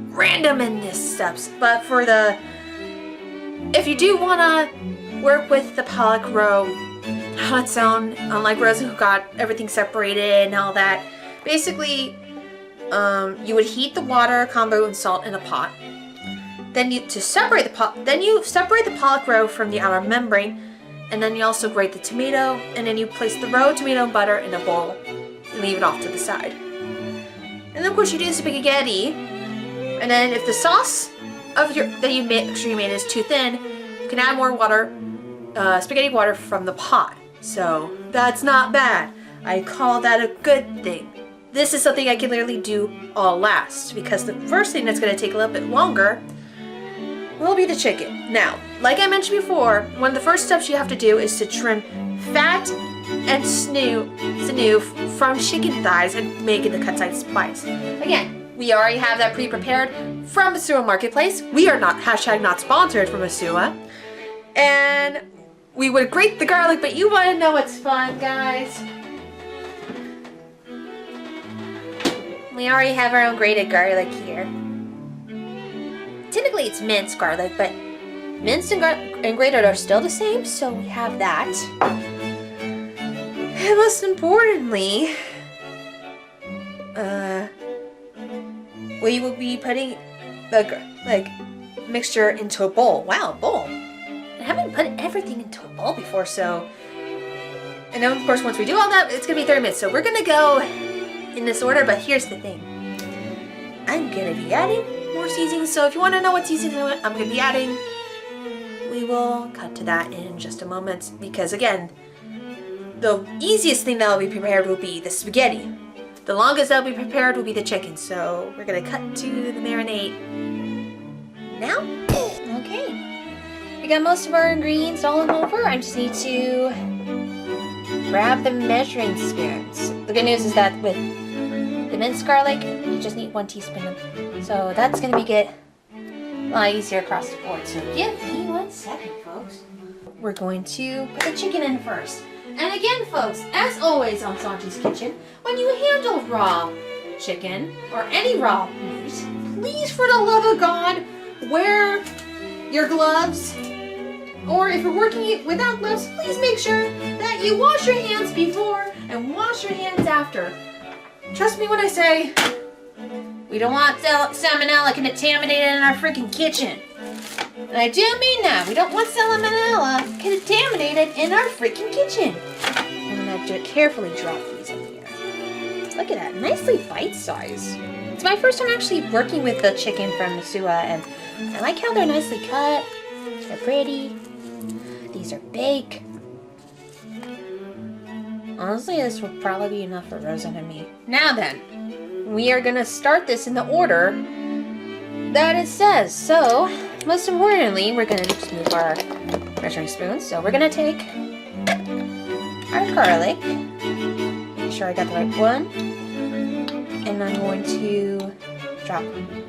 random in this steps. But for if you do wanna work with the pollock roe on its own, unlike Rosa who got everything separated and all that, basically you would heat the water, kombu, and salt in a pot. Then you separate the pollock roe from the outer membrane, and then you also grate the tomato, and then you place the roe, tomato, and butter in a bowl and leave it off to the side. And then of course you do the spaghetti, and then if the sauce that you make sure you made is too thin, you can add more water, spaghetti water from the pot. So that's not bad. I call that a good thing. This is something I can literally do all last, because the first thing that's going to take a little bit longer will be the chicken. Now, like I mentioned before, one of the first steps you have to do is to trim fat and sinew from chicken thighs and make it the cut size spice. Again, we already have that pre-prepared from Masua Marketplace. We are not #not sponsored from Masua. And we would grate the garlic, but you want to know what's fun, guys? We already have our own grated garlic here. Technically it's minced garlic, but minced and grated are still the same, so we have that. And most importantly, we will be putting the mixture into a bowl. Wow, a bowl. I haven't put everything into a bowl before, so... And then of course once we do all that, it's gonna be 30 minutes. So we're gonna go in this order, but here's the thing. I'm gonna be adding more seasoning, so if you want to know what seasoning I'm gonna be adding, we will cut to that in just a moment, because again, the easiest thing that will be prepared will be the spaghetti. The longest that will be prepared will be the chicken, so we're gonna cut to the marinade now. Okay. We got most of our ingredients all over. I just need to grab the measuring spoons. The good news is that with the minced garlic, you just need 1 teaspoon. So that's gonna make it a lot easier across the board. So give me 1 second, folks. We're going to put the chicken in first. And again, folks, as always on Sanji's Kitchen, when you handle raw chicken or any raw meat, please, for the love of God, wear your gloves. Or if you're working without gloves, please make sure that you wash your hands before and wash your hands after. Trust me when I say, we don't want salmonella contaminated in our freaking kitchen. And I do mean that. We don't want salmonella contaminated in our freaking kitchen. I'm gonna have to carefully drop these in here. Look at that, nicely bite-sized. It's my first time actually working with the chicken from Masua, and I like how they're nicely cut. They're pretty. These are big. Honestly, this will probably be enough for Rosa and me. Now then, we are gonna start this in the order that it says. So, most importantly, we're gonna just move our measuring spoons. So we're gonna take our garlic. Make sure I got the right one. And I'm going to drop one.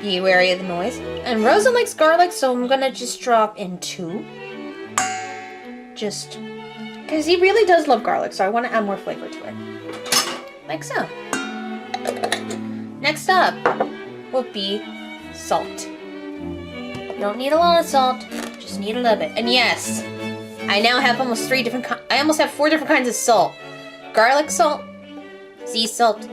Be wary of the noise. And Rosa likes garlic, so I'm gonna just drop in 2. Just because he really does love garlic, so I want to add more flavor to it. Like so. Next up will be salt. You don't need a lot of salt, just need a little bit. And yes, I now have almost 4 different kinds of salt. Garlic salt, sea salt,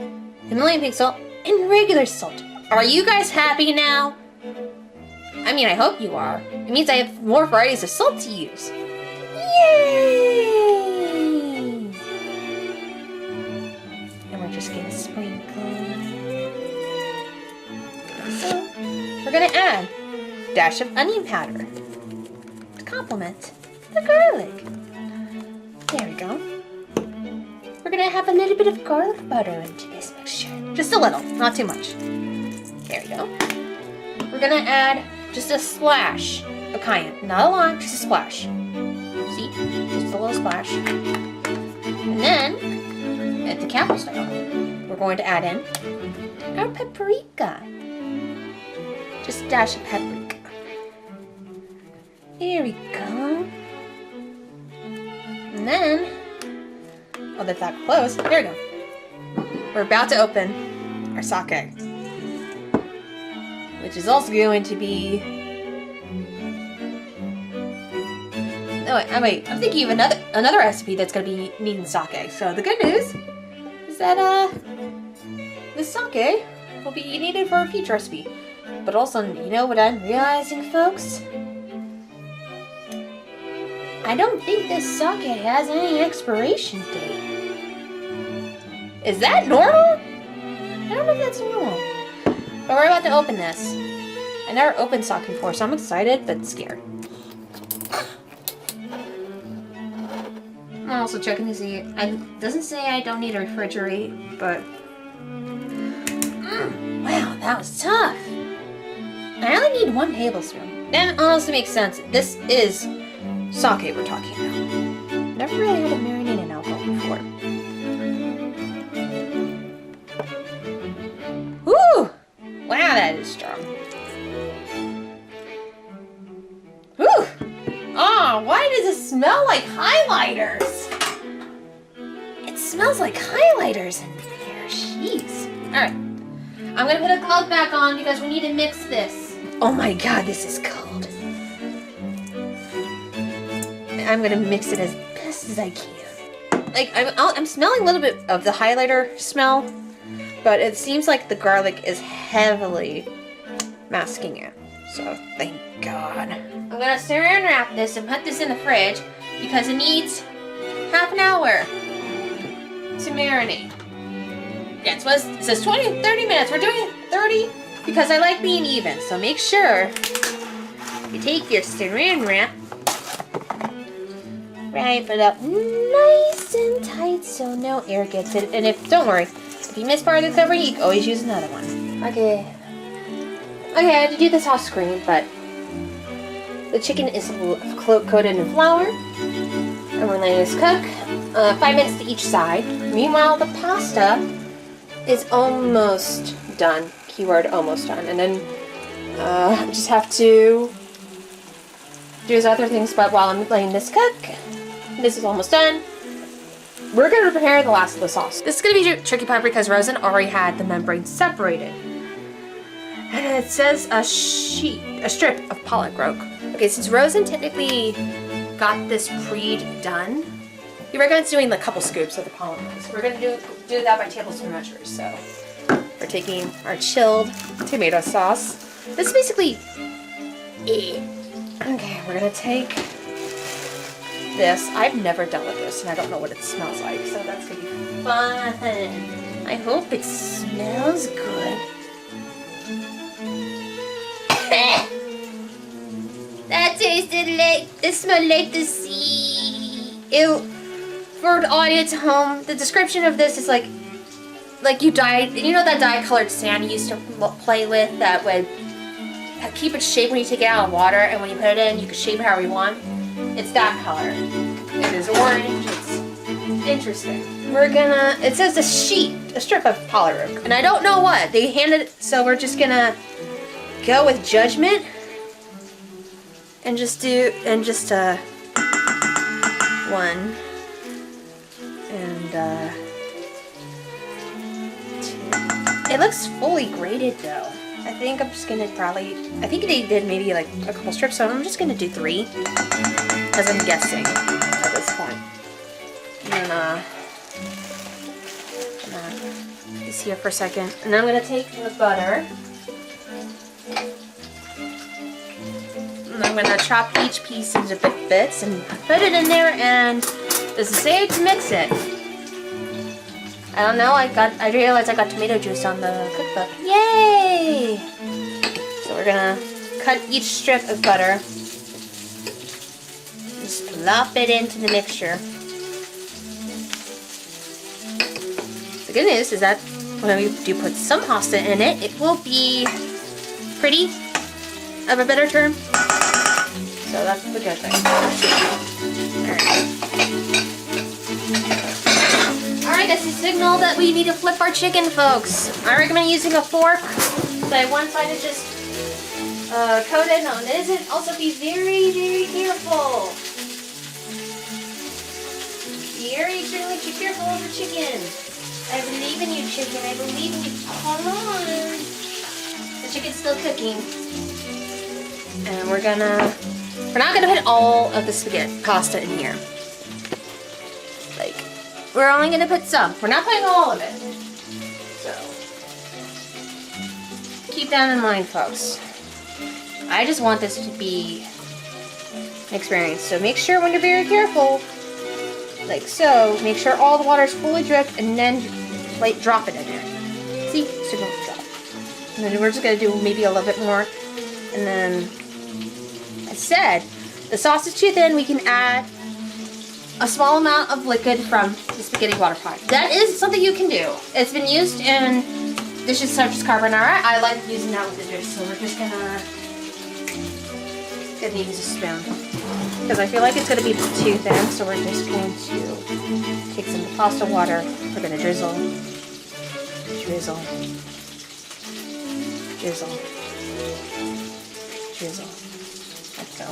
Himalayan pink salt, and regular salt. Are you guys happy now? I mean, I hope you are. It means I have more varieties of salt to use. Yay! And we're just gonna sprinkle dash of onion powder to complement the garlic. There we go. We're gonna have a little bit of garlic butter into this mixture. Just a little, not too much. There we go. We're gonna add just a splash of cayenne. Not a lot, just a splash. See? Just a little splash. And then, at the camel style, we're going to add in our paprika. Just a dash of paprika. There we go. And then, oh, that's not close. There we go. We're about to open our sake, which is also going to be. Oh wait, I'm thinking of another recipe that's going to be needing sake. So the good news is that this sake will be needed for a future recipe. But also, you know what I'm realizing, folks? I don't think this sake has any expiration date. Is that normal? I don't know if that's normal. But we're about to open this. I never opened sake before, so I'm excited but scared. I'm also checking to see. It doesn't say I don't need to refrigerate, but wow, that was tough. I only need 1 tablespoon. That honestly makes sense. This is sake we're talking about. Never really had a marinade in alcohol before. Woo! Wow, that is strong. Woo! Oh, why does it smell like highlighters? It smells like highlighters in here. Jeez. Alright. I'm gonna put a glove back on because we need to mix this. Oh my god, this is cold. I'm gonna mix it as best as I can. Like, I'm smelling a little bit of the highlighter smell, but it seems like the garlic is heavily masking it. So, thank God. I'm gonna saran wrap this and put this in the fridge because it needs half an hour to marinate. Yeah, it says 20 30 minutes. We're doing 30 because I like being even. So make sure you take your saran wrap, wrap it up nice and tight so no air gets it. And don't worry, if you miss part of the covering, you can always use another one. Okay, I had to do this off screen, but the chicken is coated in flour, and we're letting this cook 5 minutes to each side. Meanwhile, the pasta is almost done. Keyword almost done. And then I just have to do his other things, but while I'm letting this cook, this is almost done. We're going to prepare the last of the sauce. This is going to be a tricky part because Rosen already had the membrane separated. And it says a strip of pollock roke. Okay, since Rosen technically got this pre-done, he recommends doing a couple scoops of the pollock roke. So we're going to do that by tablespoon measures. So we're taking our chilled tomato sauce. This is basically Okay, we're going to take this. I've never dealt with this, and I don't know what it smells like, so that's going to be fun. I hope it smells good. That tasted like, it smelled like the sea. Ew. For the audience at home, the description of this is like you know that dye-colored sand you used to play with that would keep its shape when you take it out of water, and when you put it in, you can shape it however you want? It's that color. It is orange. It's interesting. It says a strip of polyrook, and I don't know what. They handed it, so we're just gonna go with judgment and just one and two. It looks fully grated though. I think I'm just gonna I think they did maybe like a couple strips, so I'm just gonna do 3 because I'm guessing at this point. And then this here for a second, and then I'm gonna take the butter. And I'm gonna chop each piece into bits and put it in there, and does it say to mix it? I don't know, I realized I got tomato juice on the cookbook. Yay! So we're gonna cut each strip of butter. Just plop it into the mixture. The good news is that when we do put some pasta in it, it will be pretty, of a better term. So that's the good thing. Alright, that's the signal that we need to flip our chicken, folks. I recommend using a fork. So one side is just coated on this, and also be very, very careful. Very extremely careful over chicken. I believe in you, chicken. I believe in you. Come on. The chicken's still cooking. And we're not gonna put all of the spaghetti pasta in here. Like, we're only gonna put some. We're not putting all of it. So, keep that in mind, folks. I just want this to be an experience. So make sure when you're very careful, like so, make sure all the water is fully dripped, and then like drop it in there. See? Super drop. And then we're just gonna do maybe a little bit more. And then, I said, the sauce is too thin, we can add a small amount of liquid from the spaghetti water pot. That is something you can do. It's been used in dishes such as carbonara. I like using that with the dish, so we're just gonna use a spoon. Because I feel like it's gonna be too thin, so we're just going to take some pasta water. We're gonna drizzle, drizzle, drizzle, drizzle. Like so.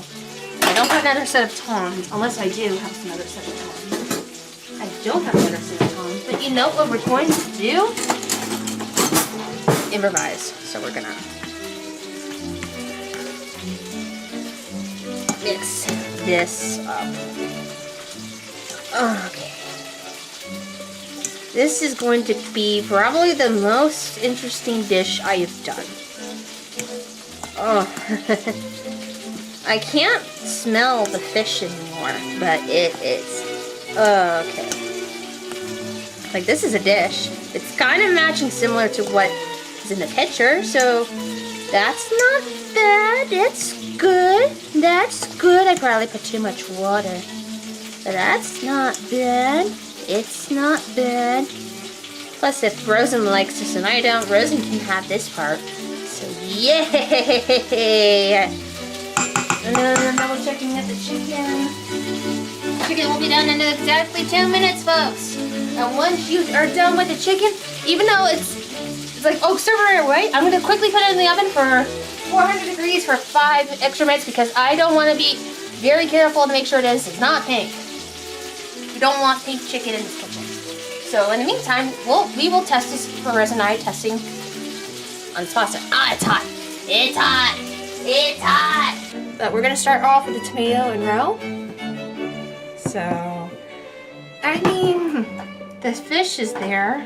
I don't have another set of tongs, unless I do have another set of tongs. I don't have another set of tongs, but you know what we're going to do? Improvise. So we're gonna mix this up. Okay. This is going to be probably the most interesting dish I have done. Oh. I can't smell the fish anymore, but it is. Okay. Like, this is a dish. It's kind of matching similar to what is in the picture, so that's not bad. It's good. That's good. I probably put too much water. But that's not bad. It's not bad. Plus, if Rosen likes this and I don't, Rosen can have this part. So, yay! And then I'm double checking at the chicken. Chicken will be done in exactly 2 minutes, folks. And once you are done with the chicken, even though it's like, oh, serve it right away, I'm going to quickly put it in the oven for 400 degrees for 5 extra minutes because I don't want to be very careful to make sure it's not pink. You don't want pink chicken in this kitchen. So in the meantime, we will test this for Rose and I testing on this pasta. Ah, it's hot. It's hot. It's hot. But we're gonna start off with the tomato and roe. So, I mean, the fish is there.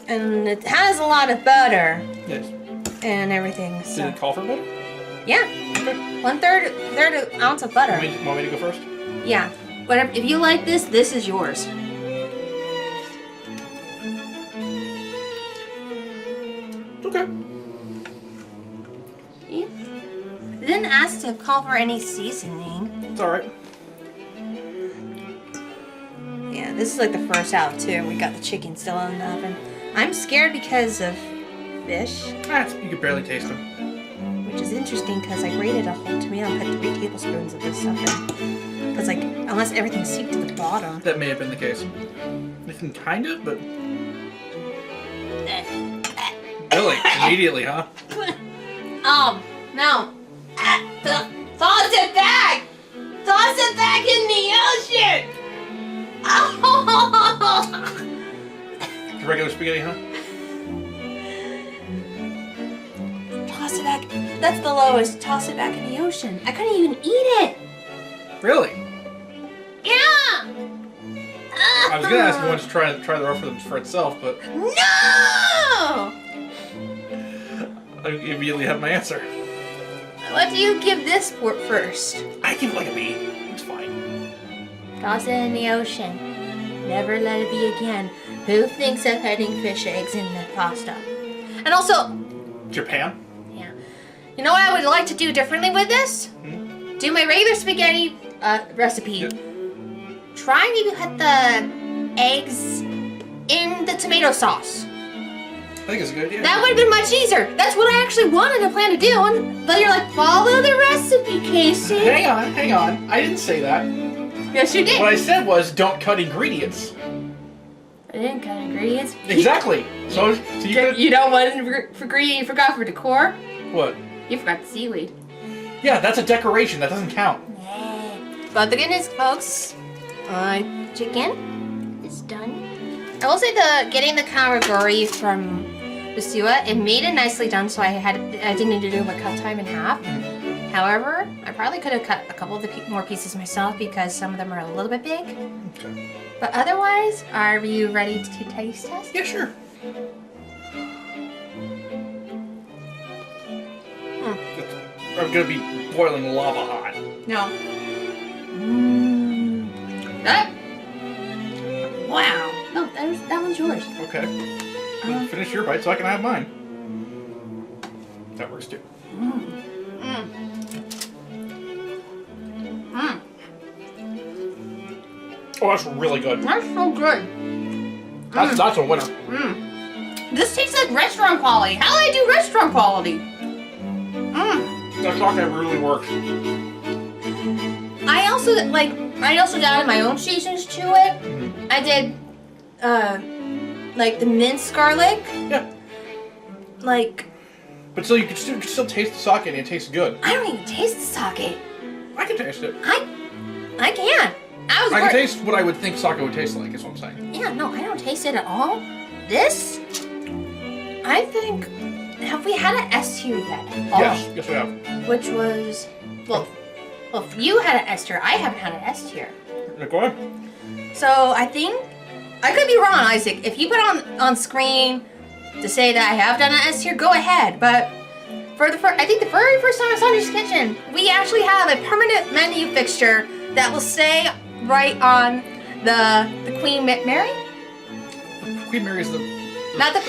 And it has a lot of butter. Yes. And everything. So. Did it call for butter? Yeah. Okay. 1/3 ounce of butter. Want me to go first? Yeah. Whatever. If you like this is yours. Okay. Yeah. I didn't ask to call for any seasoning. It's alright. Yeah, this is like the first out of 2. We got the chicken still in the oven. I'm scared because of fish. You could barely taste them. Which is interesting because I grated a whole tomato and put 3 tablespoons of this stuff in. Because, like, unless everything seeped to the bottom. That may have been the case. Anything kind of, but... Really? Immediately, huh? No. Toss it back! Toss it back in the ocean! Oh! Regular spaghetti, huh? Toss it back. That's the lowest. Toss it back in the ocean. I couldn't even eat it. Really? Yeah! I was gonna ask if you wanted to try the rough for itself, but... No! I immediately have my answer. What do you give this for first? I give it like a B. It's fine. Toss it in the ocean. Never let it be again. Who thinks of putting fish eggs in the pasta? And also, Japan? yeah. You know what I would like to do differently with this? Do my regular spaghetti recipe. Yeah. Try maybe put the eggs in the tomato sauce. I think it's a good idea. That would have been much easier. That's what I actually wanted to plan to do. But you're like, follow the recipe, Casey. Hang on. I didn't say that. Yes, you did. What I said was don't cut ingredients. I didn't cut ingredients. Exactly. So you could... You know what ingredient you forgot for decor? What? You forgot the seaweed. Yeah, that's a decoration. That doesn't count. But the good news, folks, chicken is done. I will say getting the karagori from Basua, it made it nicely done, so I didn't need to do my cut time in half. However, I probably could have cut a couple of the more pieces myself because some of them are a little bit big. Okay. But otherwise, are you ready to taste test? Yeah, sure. I'm gonna be boiling lava hot. No. That. Wow. No, that one's yours. Okay. Finish your bite so I can have mine. That works too. Oh, that's really good. That's so good. That's a winner. This tastes like restaurant quality. How do I do restaurant quality? That sake really works. I also added my own seasons to it. I did, like the minced garlic. Yeah. Like. But still, you can still taste the sake and it tastes good. I don't even taste the sake. I can taste it. I can. I can taste what I would think sake would taste like, is what I'm saying. Yeah, no, I don't taste it at all. This, I think, have we had an S tier yet? Yes, we have. Which was, well, if you had an S tier, I haven't had an S tier. Go ahead. So I think, I could be wrong, Isaac. If you put on screen to say that I have done an S tier, go ahead. But for I think the very first time I saw Sanji's Kitchen, we actually have a permanent menu fixture that will stay right on the Queen Mary? Queen Mary is the Not the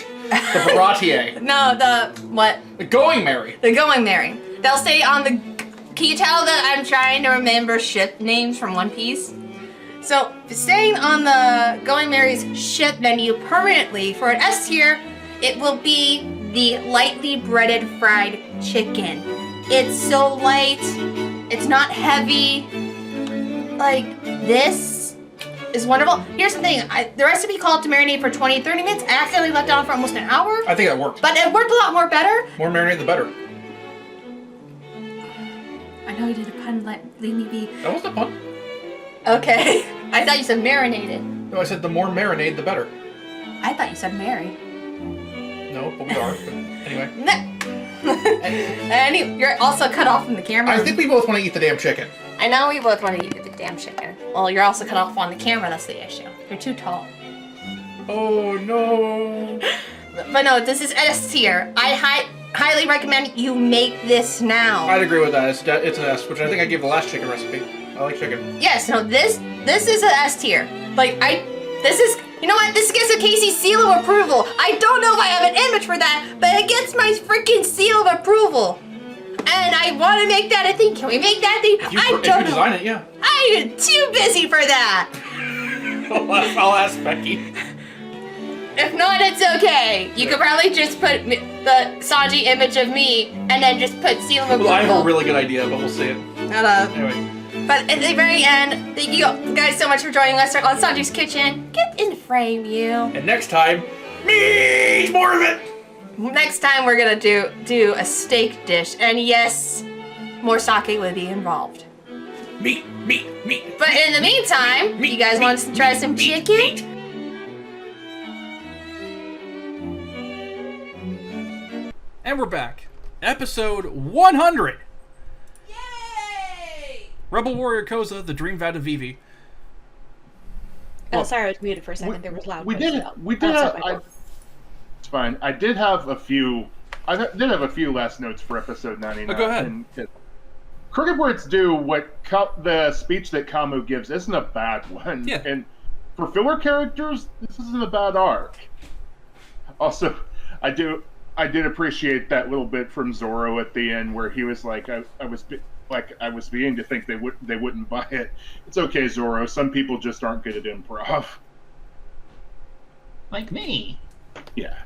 Baratier. No, the what? The Going Mary. The Going Mary. They'll stay on the. Can you tell that I'm trying to remember ship names from One Piece? So staying on the Going Mary's ship menu permanently for an S tier, it will be the lightly breaded fried chicken. It's so light. It's not heavy. Like, this is wonderful. Here's the thing. The recipe called to marinate for 20-30 minutes. I accidentally left it on for almost an hour. I think that worked. But it worked a lot more better. More marinade, the better. I know you did a pun, leave me be. That wasn't a pun. Okay. I thought you said marinated. No, I said the more marinade, the better. I thought you said Mary. No, but we are. But anyway. And you're also cut off from the camera. I think we both want to eat the damn chicken. I know we both want to eat the damn chicken. Well, you're also cut off on the camera, that's the issue. You're too tall. Oh, no. But no, this is S tier. I highly recommend you make this now. I'd agree with that. It's an S, which I think I gave the last chicken recipe. I like chicken. Yes, no, this is an S tier. Like, you know what? This gets a Casey seal of approval. I don't know if I have an image for that, but it gets my freaking seal of approval. And I want to make that a thing. Can we make that thing? If you design it, yeah. I'm too busy for that. I'll ask Becky. If not, it's okay. You could probably just put the Sanji image of me and then just put seal of approval. Well, I have a really good idea, but we'll see it. Anyway. But at the very end, thank you guys so much for joining us on Sanji's Kitchen. Get in the frame, you. And next time, me more of it. Next time we're gonna do a steak dish, and yes, more sake will be involved. Meat. But in the meantime, you guys want to try some chicken? And we're back. Episode 100. Yay! Rebel Warrior Koza, the Dream Vow to Vivi. Oh, sorry, I was muted for a second. There was loud. We noise did. out. We did. Outside my door. It's fine. I did have a few. I did have a few last notes for episode 99. Oh, go ahead. And Crooked Words do what the speech that Kamu gives isn't a bad one. Yeah. And for filler characters, this isn't a bad arc. Also, I do I did appreciate that little bit from Zoro at the end where he was like, I was beginning to think they wouldn't buy it. It's okay, Zoro. Some people just aren't good at improv. Like me. Yeah.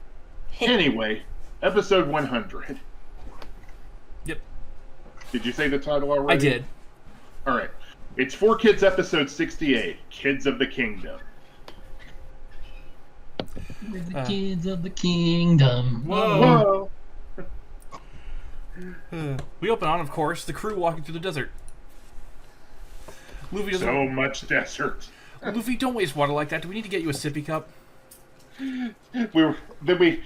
Anyway, episode 100. Yep. Did you say the title already? I did. All right. It's 4Kids episode 68, Kids of the Kingdom. We're the kids of the kingdom. Whoa. We open on, of course, the crew walking through the desert. Luffy doesn't. So much desert. Luffy, don't waste water like that. Do we need to get you a sippy cup? Then we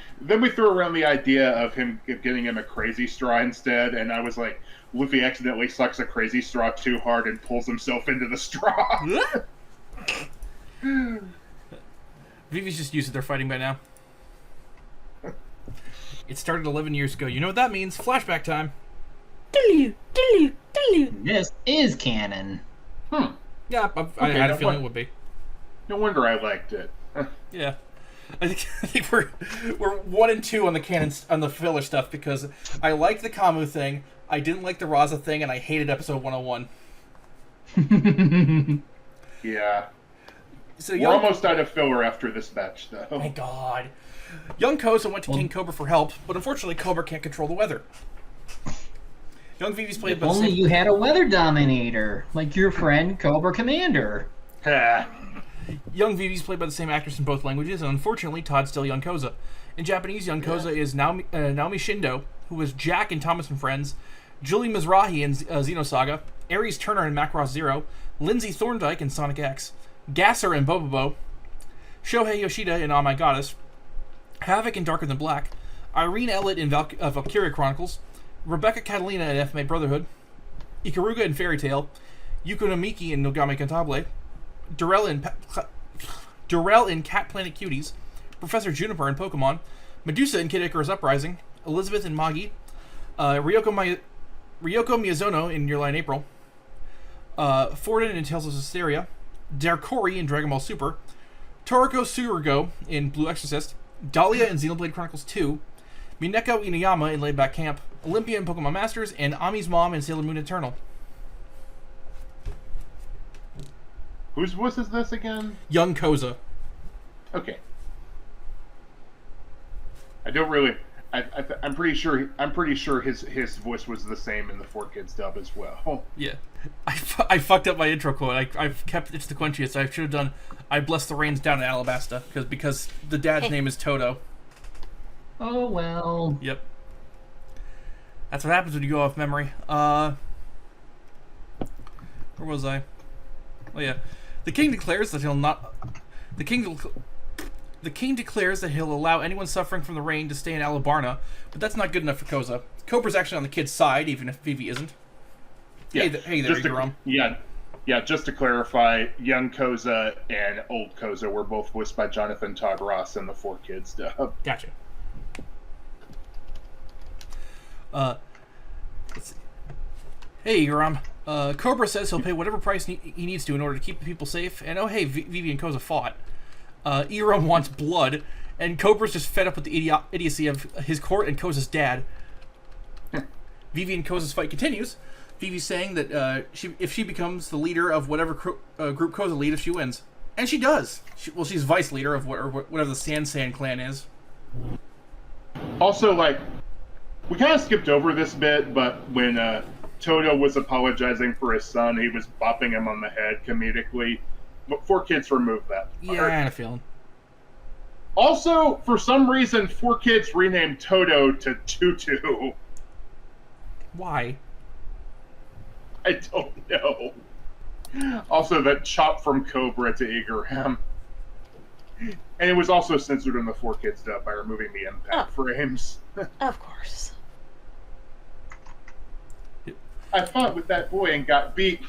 threw around the idea of getting him a crazy straw instead, and I was like, Luffy accidentally sucks a crazy straw too hard and pulls himself into the straw. Vivi's just used to their fighting by now. It started 11 years ago. You know what that means? Flashback time. This is canon. Yeah, I had a feeling it would be. No wonder I liked it. Yeah. I think we're 1 and 2 on the canon on the filler stuff because I liked the Kamu thing, I didn't like the Raza thing, and I hated episode 101. Yeah. So We're almost out of filler after this batch, though. Oh my god. Young Koza went to King Cobra for help, but unfortunately Cobra can't control the weather. Young Vivi's played by the Only same... you had a weather dominator, like your friend Cobra Commander. Young Vivi's played by the same actress in both languages, and unfortunately, Todd's still Young Koza. In Japanese, Young Koza is Naomi Shindo, who was Jack in Thomas and Friends, Julie Mizrahi in Xenosaga, Aries Turner in Macross Zero, Lindsay Thorndike in Sonic X, Gasser in Bobobo, Shohei Yoshida in Oh My Goddess, Havoc in Darker Than Black, Irene Elliott in Valkyria Chronicles, Rebecca Catalina in FMA Brotherhood, Ikaruga in Fairy Tail, Yuko Namiki in Nogami Cantabile, Durrell in Cat Planet Cuties, Professor Juniper in Pokemon, Medusa in Kid Icarus Uprising, Elizabeth in Magi, Ryoko Miyazono in Your Lie in April, Forden in Tales of Hysteria, Darkori in Dragon Ball Super, Toriko Tsurugo in Blue Exorcist, Dahlia in Xenoblade Chronicles 2, Mineko Inuyama in Laid Back Camp, Olympia in Pokemon Masters, and Ami's mom in Sailor Moon Eternal. Whose voice is this again? Young Koza. Okay. I don't really. I'm pretty sure. I'm pretty sure his voice was the same in the 4Kids dub as well. Yeah. I fucked up my intro quote. I've kept it sequentious. I should have done I bless the rains down in Alabasta because the dad's name is Toto. Oh well. Yep. That's what happens when you go off memory. Where was I? Oh yeah. The king declares that he'll not. The king declares that he'll allow anyone suffering from the rain to stay in Alabarna, but that's not good enough for Koza. Cobra's actually on the kid's side, even if Vivi isn't. Yeah. Hey there, Igaram. Yeah. Just to clarify, young Koza and old Koza were both voiced by Jonathan Todd Ross in the 4Kids dub. Gotcha. Let's see. Hey, Igaram. Cobra says he'll pay whatever price he needs to in order to keep the people safe. And oh hey, Vivi and Koza fought. Igaram wants blood, and Cobra's just fed up with the idiocy of his court and Koza's dad. Vivi and Koza's fight continues. Vivi's saying that if she becomes the leader of whatever group Koza lead if she wins. And she does. She's vice leader of whatever the Sand clan is. Also, we kind of skipped over this bit, but when Toto was apologizing for his son, he was bopping him on the head comedically. But 4Kids removed that part. Yeah, I had a feeling. Also, for some reason, 4Kids renamed Toto to Tutu. Why? I don't know. Also, that chop from Cobra to Igaram. And it was also censored in the 4Kids dub by removing the impact frames. Of course. I fought with that boy and got beat.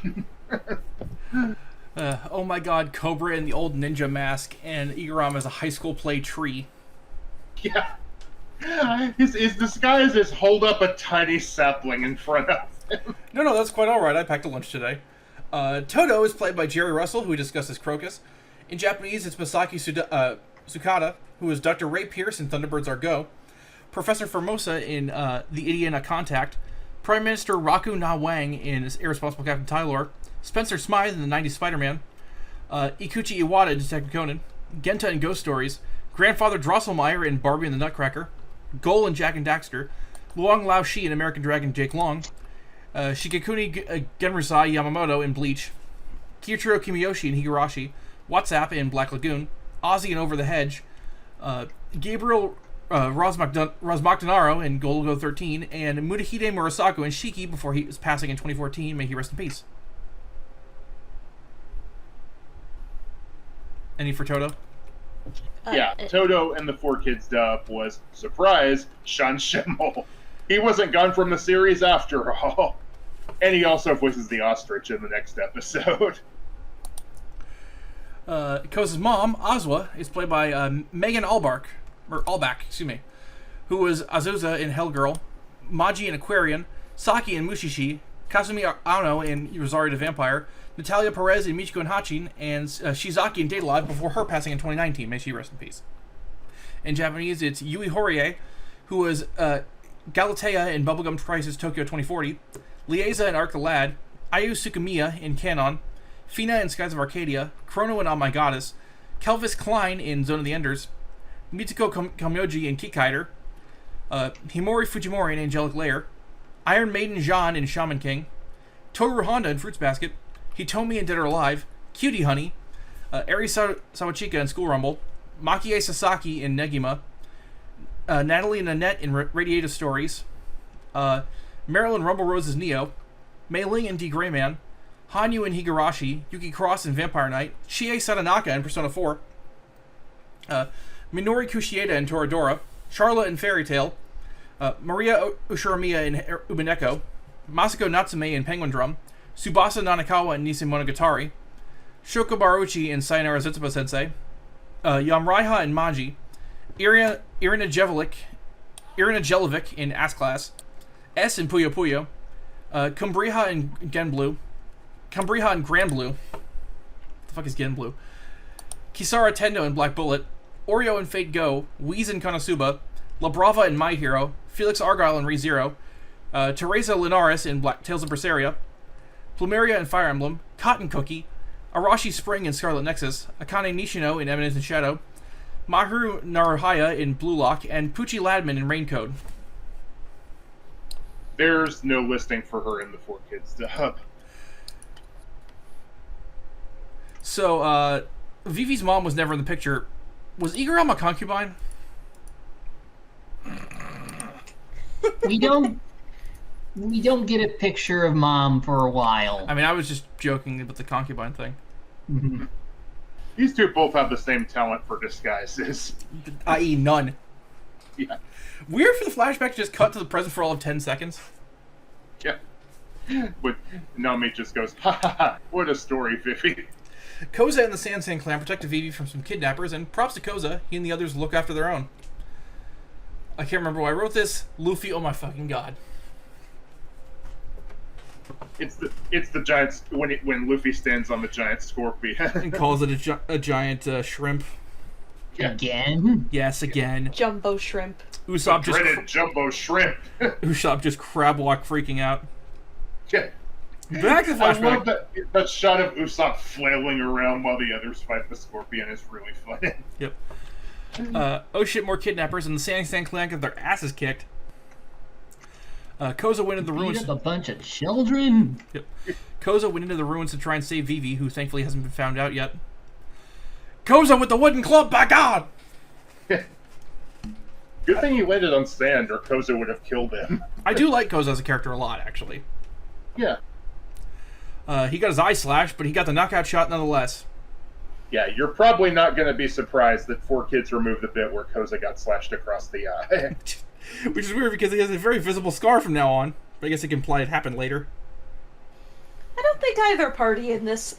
Oh my god, Cobra in the old ninja mask, and Igaram as a high school play tree. Yeah. His disguise is hold up a tiny sapling in front of him. No, that's quite alright. I packed a lunch today. Toto is played by Jerry Russell, who we discussed as Crocus. In Japanese, it's Masaki Sukada, who is Dr. Ray Pierce in Thunderbirds Are Go. Professor Formosa in The Idiot at Contact, Prime Minister Raku Na Wang in Irresponsible Captain Tylor, Spencer Smythe in the 90s Spider-Man, Ikuchi Iwata in Detective Conan, Genta in Ghost Stories, Grandfather Drosselmeyer in Barbie and the Nutcracker, Gol in Jack and Daxter, Luong Lao Shi in American Dragon Jake Long, Shigekuni Genrusai Yamamoto in Bleach, Kiyotaro Kimiyoshi in Higurashi, WhatsApp in Black Lagoon, Ozzy in Over the Hedge, Gabriel Rosmacdonaro in Golgo 13, and Murahide Murasako in Shiki before he was passing in 2014. May he rest in peace. Any for Toto? Yeah, Toto and the 4Kids dub was, surprise, Sean Schemmel. He wasn't gone from the series after all. And he also voices the ostrich in the next episode. Koza's mom, Azwa, is played by Megan Albach, who was Azusa in Hellgirl, Maji in Aquarian, Saki in Mushishi, Kazumi Ano in Rosario the Vampire, Natalia Perez in Michiko and Hachin, and Shizaki in Data Live before her passing in 2019. May she rest in peace. In Japanese, it's Yui Horie, who was Galatea in Bubblegum Crisis Tokyo 2040, Lieza in Arc the Lad, Ayu Tsukumiya in Canon, Fina in Skies of Arcadia, Chrono in Oh My Goddess, Kelvis Klein in Zone of the Enders, Mitsuko Kamyoji in Kikider, Himori Fujimori in Angelic Lair, Iron Maiden Jean in Shaman King, Toru Honda in Fruits Basket, Hitomi in Dead or Alive, Cutie Honey, Eri Sawachika in School Rumble, Makie Sasaki in Negima, Natalie Nanette in Radiative Stories, Marilyn Rumble Rose as Neo, Mei Ling in D. Greyman, Hanyu in Higurashi, Yuki Cross in Vampire Knight, Chie Sadanaka in Persona 4, Minori Kushieda in Toradora, Charlotte in Fairy Tail, Maria Ushuramiya in Ubaneko, Masako Natsume in Penguin Drum, Tsubasa Nanakawa in Nissan Monogatari, Shoko Baruchi in Sayonara Zetsubou Sensei, Yamraiha in Maji, Irina Jelovic in Ass Class, S in Puyo Puyo, Cumbriha in Grand Blue. The fuck is Gen Blue? Kisara Tendo in Black Bullet, Oreo in Fate Go, Wheeze in Konosuba, La Brava in My Hero, Felix Argyle in ReZero, Teresa Linares in Tales of Berseria, Plumeria in Fire Emblem, Cotton Cookie, Arashi Spring in Scarlet Nexus, Akane Nishino in Eminence and Shadow, Mahiru Naruhaya in Blue Lock, and Poochie Ladman in Raincoat. There's no listing for her in the 4Kids dub. So, Vivi's mom was never in the picture. Was Igaramu a concubine? We don't get a picture of mom for a while. I mean, I was just joking about the concubine thing. Mm-hmm. These two both have the same talent for disguises. I.e. none. Yeah. Weird for the flashback to just cut to the present for all of 10 seconds. Yeah. But Nami just goes, ha ha ha, what a story, Vivi. Koza and the Sansan clan protected Vivi from some kidnappers, and props to Koza, he and the others look after their own. I can't remember why I wrote this. Luffy, oh my fucking god. It's the giant when Luffy stands on the giant scorpion And calls it a giant shrimp. Yeah. Again? Yes, again. Jumbo shrimp. Usopp dreaded jumbo shrimp. Usopp just crab walk freaking out. Yeah. Back to the I flashback. love that shot of Usopp flailing around while the others fight the scorpion is really funny. Yep. Oh shit, more kidnappers, and the Sansan clan got their asses kicked. Koza went into the ruins. Beat up a bunch of children. Yep. Koza went into the ruins to try and save Vivi, who thankfully hasn't been found out yet. Koza with the wooden club, by God! Good thing he landed on sand, or Koza would have killed him. I do like Koza as a character a lot, actually. Yeah. He got his eye slashed, but he got the knockout shot nonetheless. Yeah, you're probably not going to be surprised that 4Kids removed the bit where Koza got slashed across the eye. Which is weird because he has a very visible scar from now on. But I guess it can imply it happened later. I don't think either party in this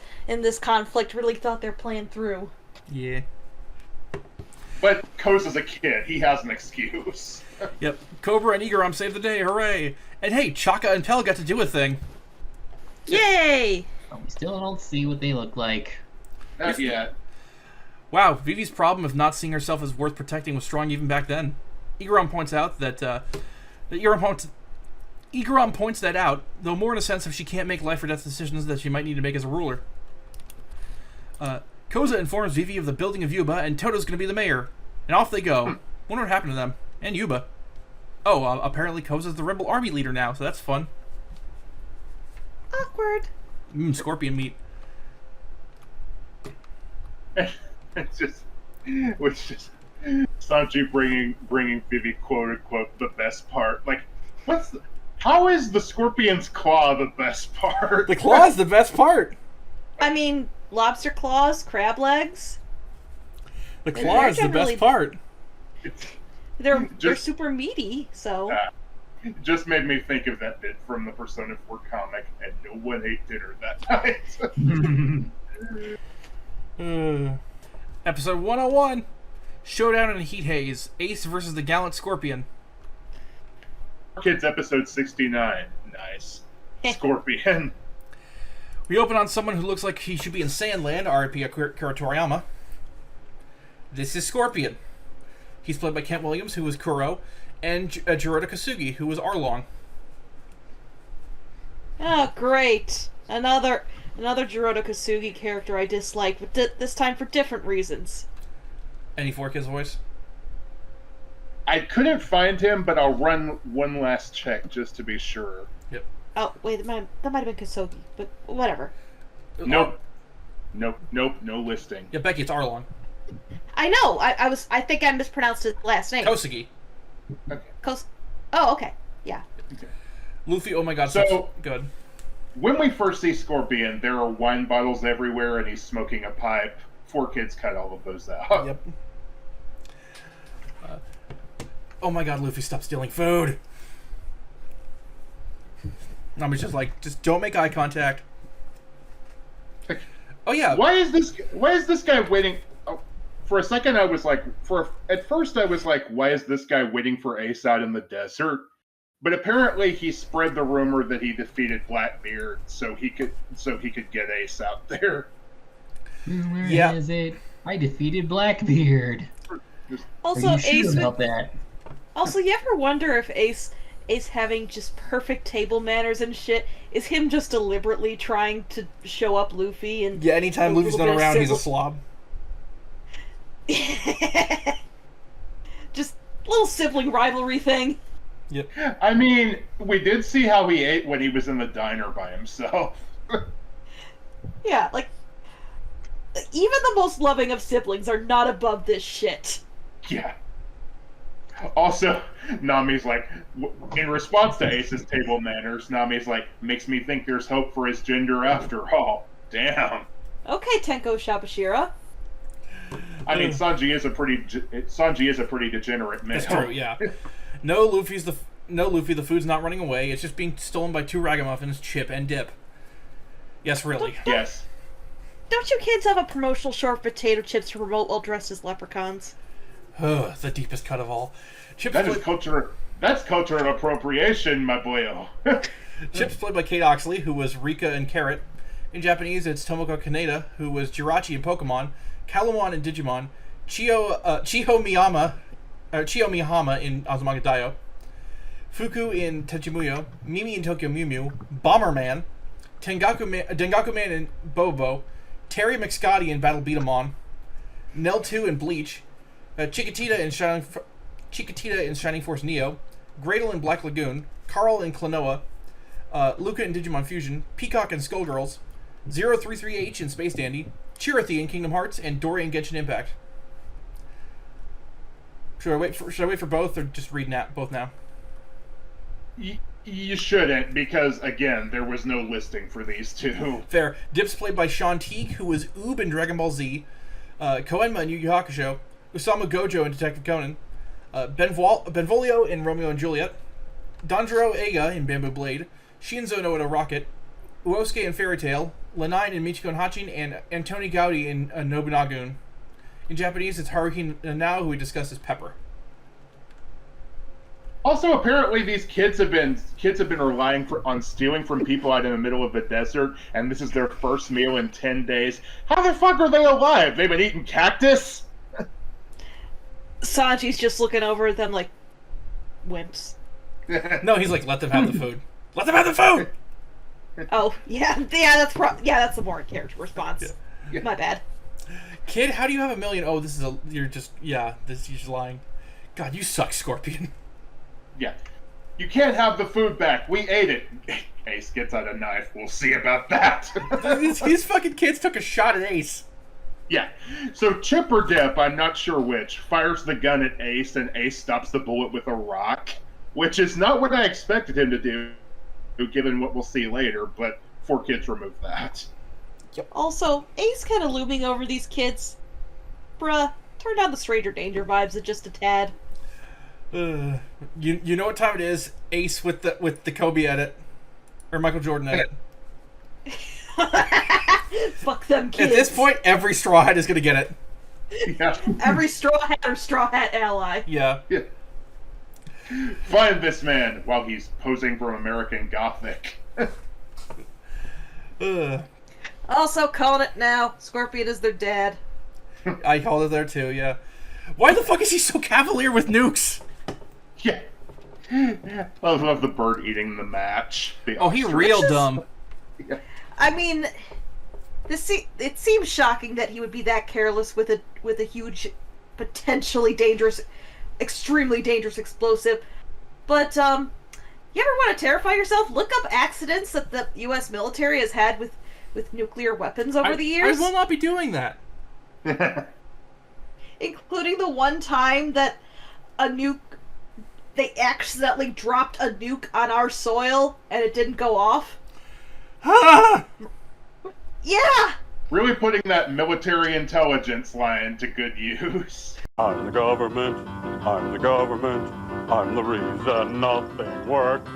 conflict really thought their plan through. Yeah. But Koza's a kid. He has an excuse. Yep. Cobra and Igaram saved the day. Hooray! And hey, Chaka and Pell got to do a thing. Yay! But we still don't see what they look like. Not yet. Wow, Vivi's problem of not seeing herself as worth protecting was strong even back then. Igaram points out that Igaram points that out, though more in a sense of she can't make life or death decisions that she might need to make as a ruler. Koza informs Vivi of the building of Yuba, and Toto's going to be the mayor. And off they go. Wonder what happened to them. And Yuba. Oh, apparently Koza's the rebel army leader now, so that's fun. Awkward. Scorpion meat. It's just Sanji bringing Vivi quote unquote the best part. Like, how is the scorpion's claw the best part? The claw's the best part. I mean, lobster claws, crab legs. The claw is the best part. They're super meaty, so. It just made me think of that bit from the Persona 4 comic, and no one ate dinner that night. Episode 101. Showdown in a heat haze. Ace versus the gallant Scorpion. Kids episode 69. Nice. Scorpion. We open on someone who looks like he should be in Sandland, R.I.P. Akira Toriyama. This is Scorpion. He's played by Kent Williams, who was Kuro, and Jiroda Kasugi, who was Arlong. Oh, great. Another Jiroda Kasugi character I dislike, but this time for different reasons. Any 4Kids voice? I couldn't find him, but I'll run one last check just to be sure. Yep. Oh, wait, that might have been Kasugi, but whatever. Nope. No listing. Yeah, Becky, it's Arlong. I know. I think I mispronounced his last name. Kosugi. Okay. Oh, okay. Yeah. Okay. Luffy, oh my god, so good. When we first see Scorpion, there are wine bottles everywhere and he's smoking a pipe. 4Kids cut all of those out. Yep. Oh my god, Luffy, stop stealing food. Nami's just like, just don't make eye contact. Oh yeah. Why is this guy waiting? Oh, for a second, I was like, at first I was like, why is this guy waiting for Ace out in the desert? But apparently he spread the rumor that he defeated Blackbeard so he could get Ace out there. Where is it? I defeated Blackbeard. Also, Are you sure Ace about that? Also, you ever wonder if Ace having just perfect table manners and shit is him just deliberately trying to show up Luffy and yeah, anytime Luffy's not around, he's a slob. Just a little sibling rivalry thing. Yep. I mean, we did see how he ate when he was in the diner by himself. Yeah, like even the most loving of siblings are not above this shit. Yeah. Also, Nami's like, in response to Ace's table manners, Nami's like, makes me think there's hope for his gender after all. Damn. Okay, Tenko Shabashira. I mean, Sanji is a pretty degenerate man. That's true, yeah. No, Luffy, the food's not running away. It's just being stolen by 2 ragamuffins, Chip and Dip. Yes, really. Yes. Don't you kids have a promotional short potato chips to promote while dressed as leprechauns? The deepest cut of all. That's cultural appropriation, my boyo. Chip's played by Kate Oxley, who was Rika in Carrot. In Japanese, it's Tomoko Kaneda, who was Jirachi in Pokemon, Kalumon in Digimon, Chiho Miyahama in Azumanga Daioh, Fuku in Tenchimuyo, Mimi in Tokyo Mew Mew, Bomberman, Dengaku Man in Bobo, Terry McScotty in Battle Beat 'em On, Nell 2 in Bleach, Chiquitita in Shining Force Neo, Gradle in Black Lagoon, Carl in Klonoa, Luca in Digimon Fusion, Peacock in Skullgirls, 033H in Space Dandy, Chirithy in Kingdom Hearts, and Dory in Genshin Impact. Should I wait for both, or just read both now? You shouldn't, because again, there was no listing for these two. Fair. Dip's played by Sean Teague, who was Oob in Dragon Ball Z, Koenma in Yu Yu Hakusho, Usama Gojo in Detective Conan, Benvolio in Romeo and Juliet, Danjiro Eiga in Bamboo Blade, Shinzo Noda Rocket, Uosuke in Fairy Tail, Lanine in Michiko and Hachin, and Antoni Gaudi in Nobunagun. In Japanese, it's Haruhi Nanao, who we discussed as Pepper. Also, apparently, these kids have been relying on stealing from people out in the middle of the desert, and this is their first meal in 10 days. How the fuck are they alive? They've been eating cactus? Sanji's just looking over at them like, wimps. No, he's like, let them have the food. Let them have the food! Oh, yeah, that's the more character response. Yeah. My bad. Kid, how do you have 1 million? Oh, you're just lying. God, you suck, Scorpion. Yeah. You can't have the food back. We ate it. Ace gets out a knife. We'll see about that. These fucking kids took a shot at Ace. Yeah. So Chip or Dip, I'm not sure which, fires the gun at Ace, and Ace stops the bullet with a rock, which is not what I expected him to do, given what we'll see later, but 4 kids remove that. Also, Ace kind of looming over these kids. Bruh, turn down the Stranger Danger vibes just a tad. You know what time it is? Ace with the Kobe edit. Or Michael Jordan edit. Fuck them kids. At this point, every Straw Hat is going to get it. Yeah. Every Straw Hat or Straw Hat ally. Yeah. Yeah. Find this man while he's posing for American Gothic. Also, calling it now. Scorpion is their dad. I called it there too, yeah. Why the fuck is he so cavalier with nukes? Yeah. I love the bird eating the match. Oh, he real dumb. Yeah. I mean, it seems shocking that he would be that careless with a huge, potentially dangerous, extremely dangerous explosive. But you ever want to terrify yourself? Look up accidents that the U.S. military has had with nuclear weapons over the years. I will not be doing that. Including the one time that they accidentally dropped a nuke on our soil and it didn't go off. Yeah! Really putting that military intelligence line to good use. I'm the government, I'm the government, I'm the reason nothing works.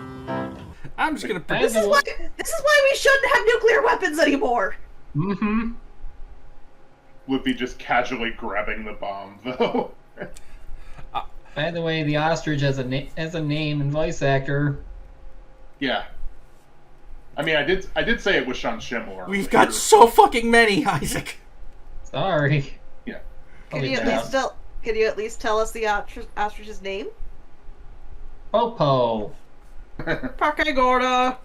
I'm just gonna. This is why we shouldn't have nuclear weapons anymore. Mm-hmm. Luffy just casually grabbing the bomb, though. By the way, the ostrich has a name and voice actor. Yeah. I mean, I did say it was Sean Schemmel. We've got so fucking many, Isaac. Sorry. Yeah. Can you at least tell us the ostrich's name? Popo. Pake Gorda.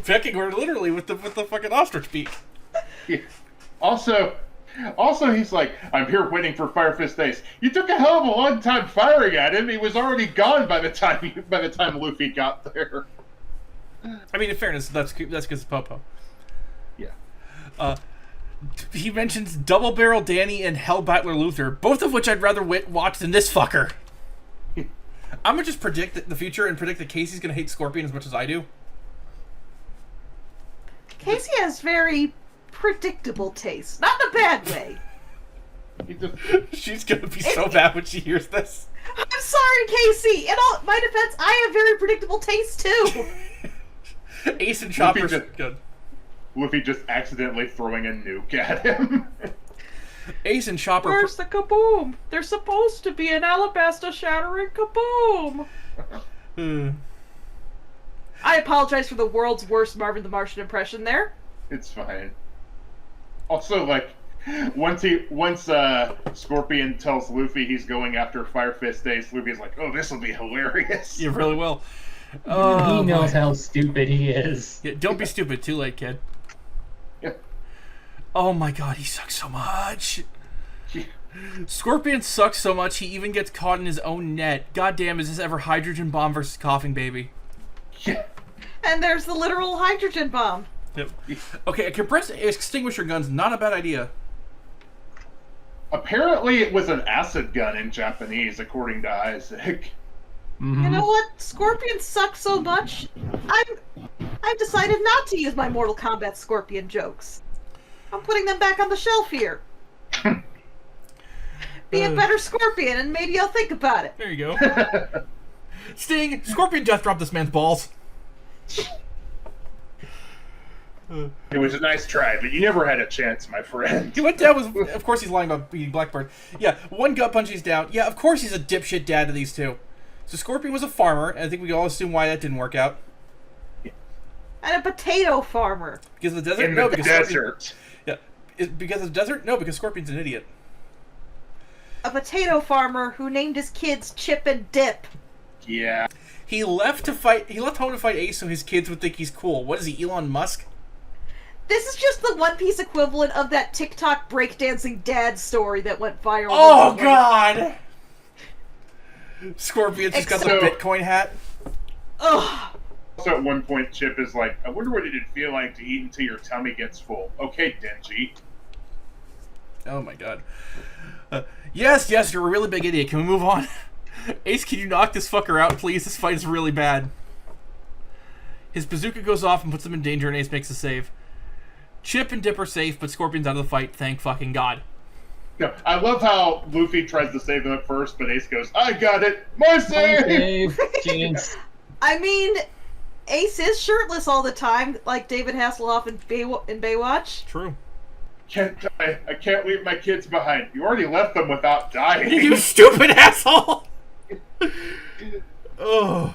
Pecking order literally with the fucking ostrich beak. Yeah. Also, he's like, I'm here waiting for Fire Fist Ace. You took a hell of a long time firing at him. He was already gone by the time Luffy got there. I mean, in fairness, that's because of Popo. Yeah. He mentions Double Barrel Danny and Hell Battler Luther, both of which I'd rather watch than this fucker. I'm gonna just predict the future and predict that Casey's gonna hate Scorpion as much as I do. Casey has very predictable taste, not in a bad way. She's gonna be so bad when she hears this. I'm sorry, Casey. In all my defense, I have very predictable taste too. Ace and Chopper's good. Luffy just accidentally throwing a nuke at him. Ace and Chopper. Where's the kaboom? There's supposed to be an alabaster shattering kaboom. I apologize for the world's worst Marvin the Martian impression there. It's fine. Also, like, once Scorpion tells Luffy he's going after Fire Fist Ace, Luffy's like, oh, this will be hilarious. You really will. He knows how stupid he is. Yeah, don't be stupid. Too late, kid. Yeah. Oh my god, he sucks so much. Yeah. Scorpion sucks so much he even gets caught in his own net. God damn, is this ever hydrogen bomb versus coughing baby? Yeah. And there's the literal hydrogen bomb. Yep. Okay, a compressed extinguisher gun's not a bad idea. Apparently it was an acid gun in Japanese, according to Isaac. Mm-hmm. You know what? Scorpion sucks so much. I've decided not to use my Mortal Kombat Scorpion jokes. I'm putting them back on the shelf here. Be a better Scorpion, and maybe I'll think about it. There you go. Sting, Scorpion death drop this man's balls. It was a nice try, but you never had a chance, my friend. He went down with, of course he's lying about beating Blackbird. Yeah, one gut punch, he's down. Yeah, of course he's a dipshit dad to these two. So Scorpion was a farmer, and I think we can all assume why that didn't work out. And a potato farmer. Because of the desert? In No, the because desert. Scorpion, yeah. Because of the desert? No, because Scorpion's an idiot. a potato farmer who named his kids Chip and Dip. Yeah. He left home to fight Ace so his kids would think he's cool. What is he, Elon Musk? This is just the One Piece equivalent of that TikTok breakdancing dad story that went viral. Oh, recently. God! Scorpion's just got the Except- Bitcoin hat. Ugh. Also, at one point, Chip is like, I wonder what it'd feel like to eat until your tummy gets full. Okay, Denji. Oh, my God. Yes, you're a really big idiot. Can we move on? Ace, can you knock this fucker out, please? This fight is really bad. His bazooka goes off and puts him in danger, and Ace makes a save. Chip and Dip are safe, but Scorpion's out of the fight. Thank fucking God. No, I love how Luffy tries to save him at first, but Ace goes, I got it! My save! Jinx. I mean, Ace is shirtless all the time, like David Hasselhoff in Baywatch. True. Can't die. I can't leave my kids behind. You already left them without dying. You stupid asshole! Oh.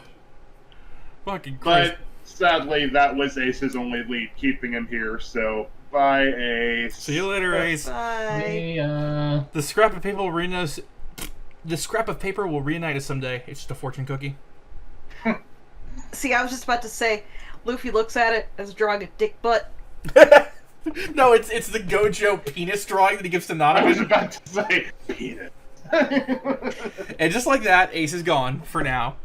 Fucking Christ. But sadly, that was Ace's only lead, keeping him here, so bye, Ace. See you later, Ace. Bye. The scrap of paper will reunite us. The scrap of paper will reunite us someday. It's just a fortune cookie. See, I was just about to say, Luffy looks at it as drawing a dick butt. No, it's the Gojo penis drawing that he gives to I was Nana. about to say, penis. And just like that, Ace is gone for now.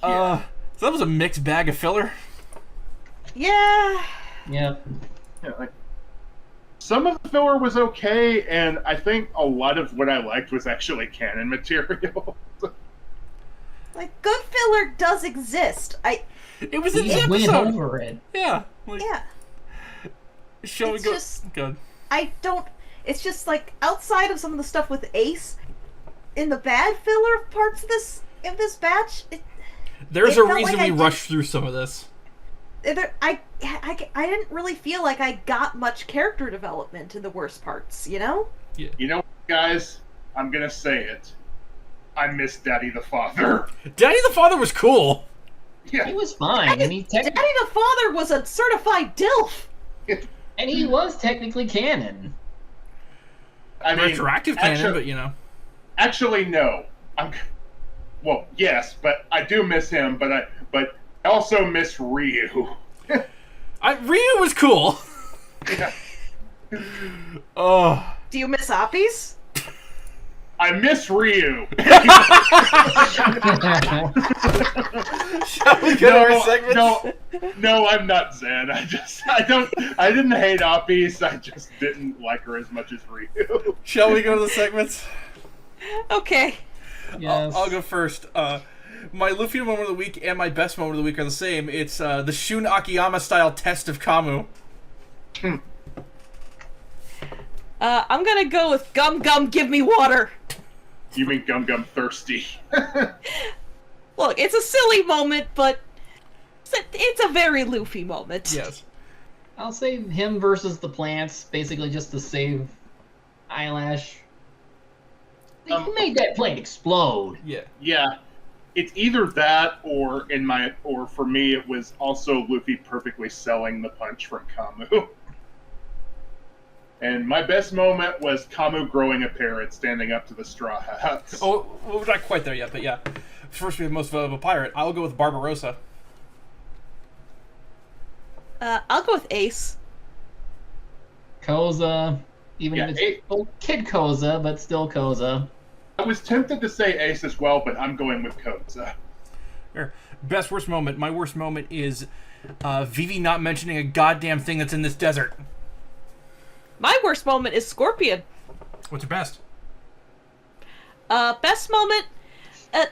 So that was a mixed bag of filler. Yeah. Yeah. Yeah, like, some of the filler was okay, and I think a lot of what I liked was actually canon material. Like, good filler does exist. It was in the Please win episode. over it. Yeah. Like, Yeah. Shall we It's go? just- Good. It's just like, outside of some of the stuff with Ace, in the bad filler parts of this batch, There's it a felt reason like I we rushed through some of this. I didn't really feel like I got much character development in the worst parts, you know? You know, guys, I'm gonna say it. I miss Daddy the Father. Daddy the Father was cool. Yeah. He was fine, and he Daddy the Father was a certified DILF! and he was technically canon. I mean, Retroactive canon, but you know. Actually, no. Well, yes, but I do miss him. But I also miss Ryu. Ryu was cool. Yeah. Oh. Do you miss Oppies? I miss Ryu. Shall we get our segments? No, I'm not Zen. I didn't hate Oppies. I just didn't like her as much as Ryu. Shall we go to the segments? Okay. Yes. I'll go first. My Luffy moment of the week and my best moment of the week are the same. It's the Shun Akiyama style test of Kamu. I'm gonna go with Gum Gum Give Me Water. You mean Gum Gum Thirsty? Look, it's a silly moment, but it's a very Luffy moment. Yes. I'll say him versus the plants, basically just to save Eyelash. He made that plant explode. Yeah. Yeah. It's either that or for me it was also Luffy perfectly selling the punch from Kamu. And my best moment was Kamu growing a parrot standing up to the Straw Hats. Oh, well, we're not quite there yet, but yeah. First, we have most valuable pirate. I'll go with Barbarossa. I'll go with Ace. Koza, even Yeah, if it's Kid Koza, but still Koza. I was tempted to say Ace as well, but I'm going with Koza. Here. Best worst moment. My worst moment is Vivi not mentioning a goddamn thing that's in this desert. My worst moment is Scorpion. What's your best? Best moment,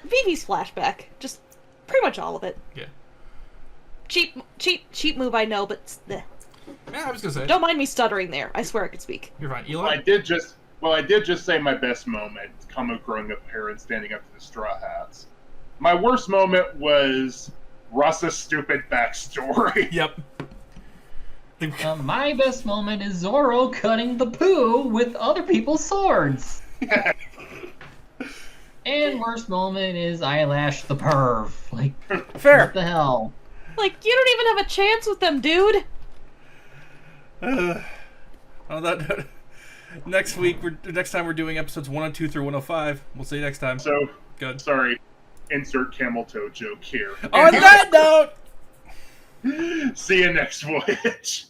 Vivi's flashback. Just pretty much all of it. Yeah. Cheap move, I know, but Yeah, I was gonna say. don't mind me stuttering there. I swear I could speak. You're fine. I Eli? did just say my best moment, Kamu growing a parrot standing up to the Straw Hats. My worst moment was Russ's stupid backstory. Yep. My best moment is Zoro cutting the poo with other people's swords. And worst moment is Eyelash the perv. Like, Fair. what the hell? Like, you don't even have a chance with them, dude. On that note, Next time we're doing episodes 102 through 105. We'll see you next time. So, Good. Sorry. Insert camel toe joke here. On that note! See you next voyage.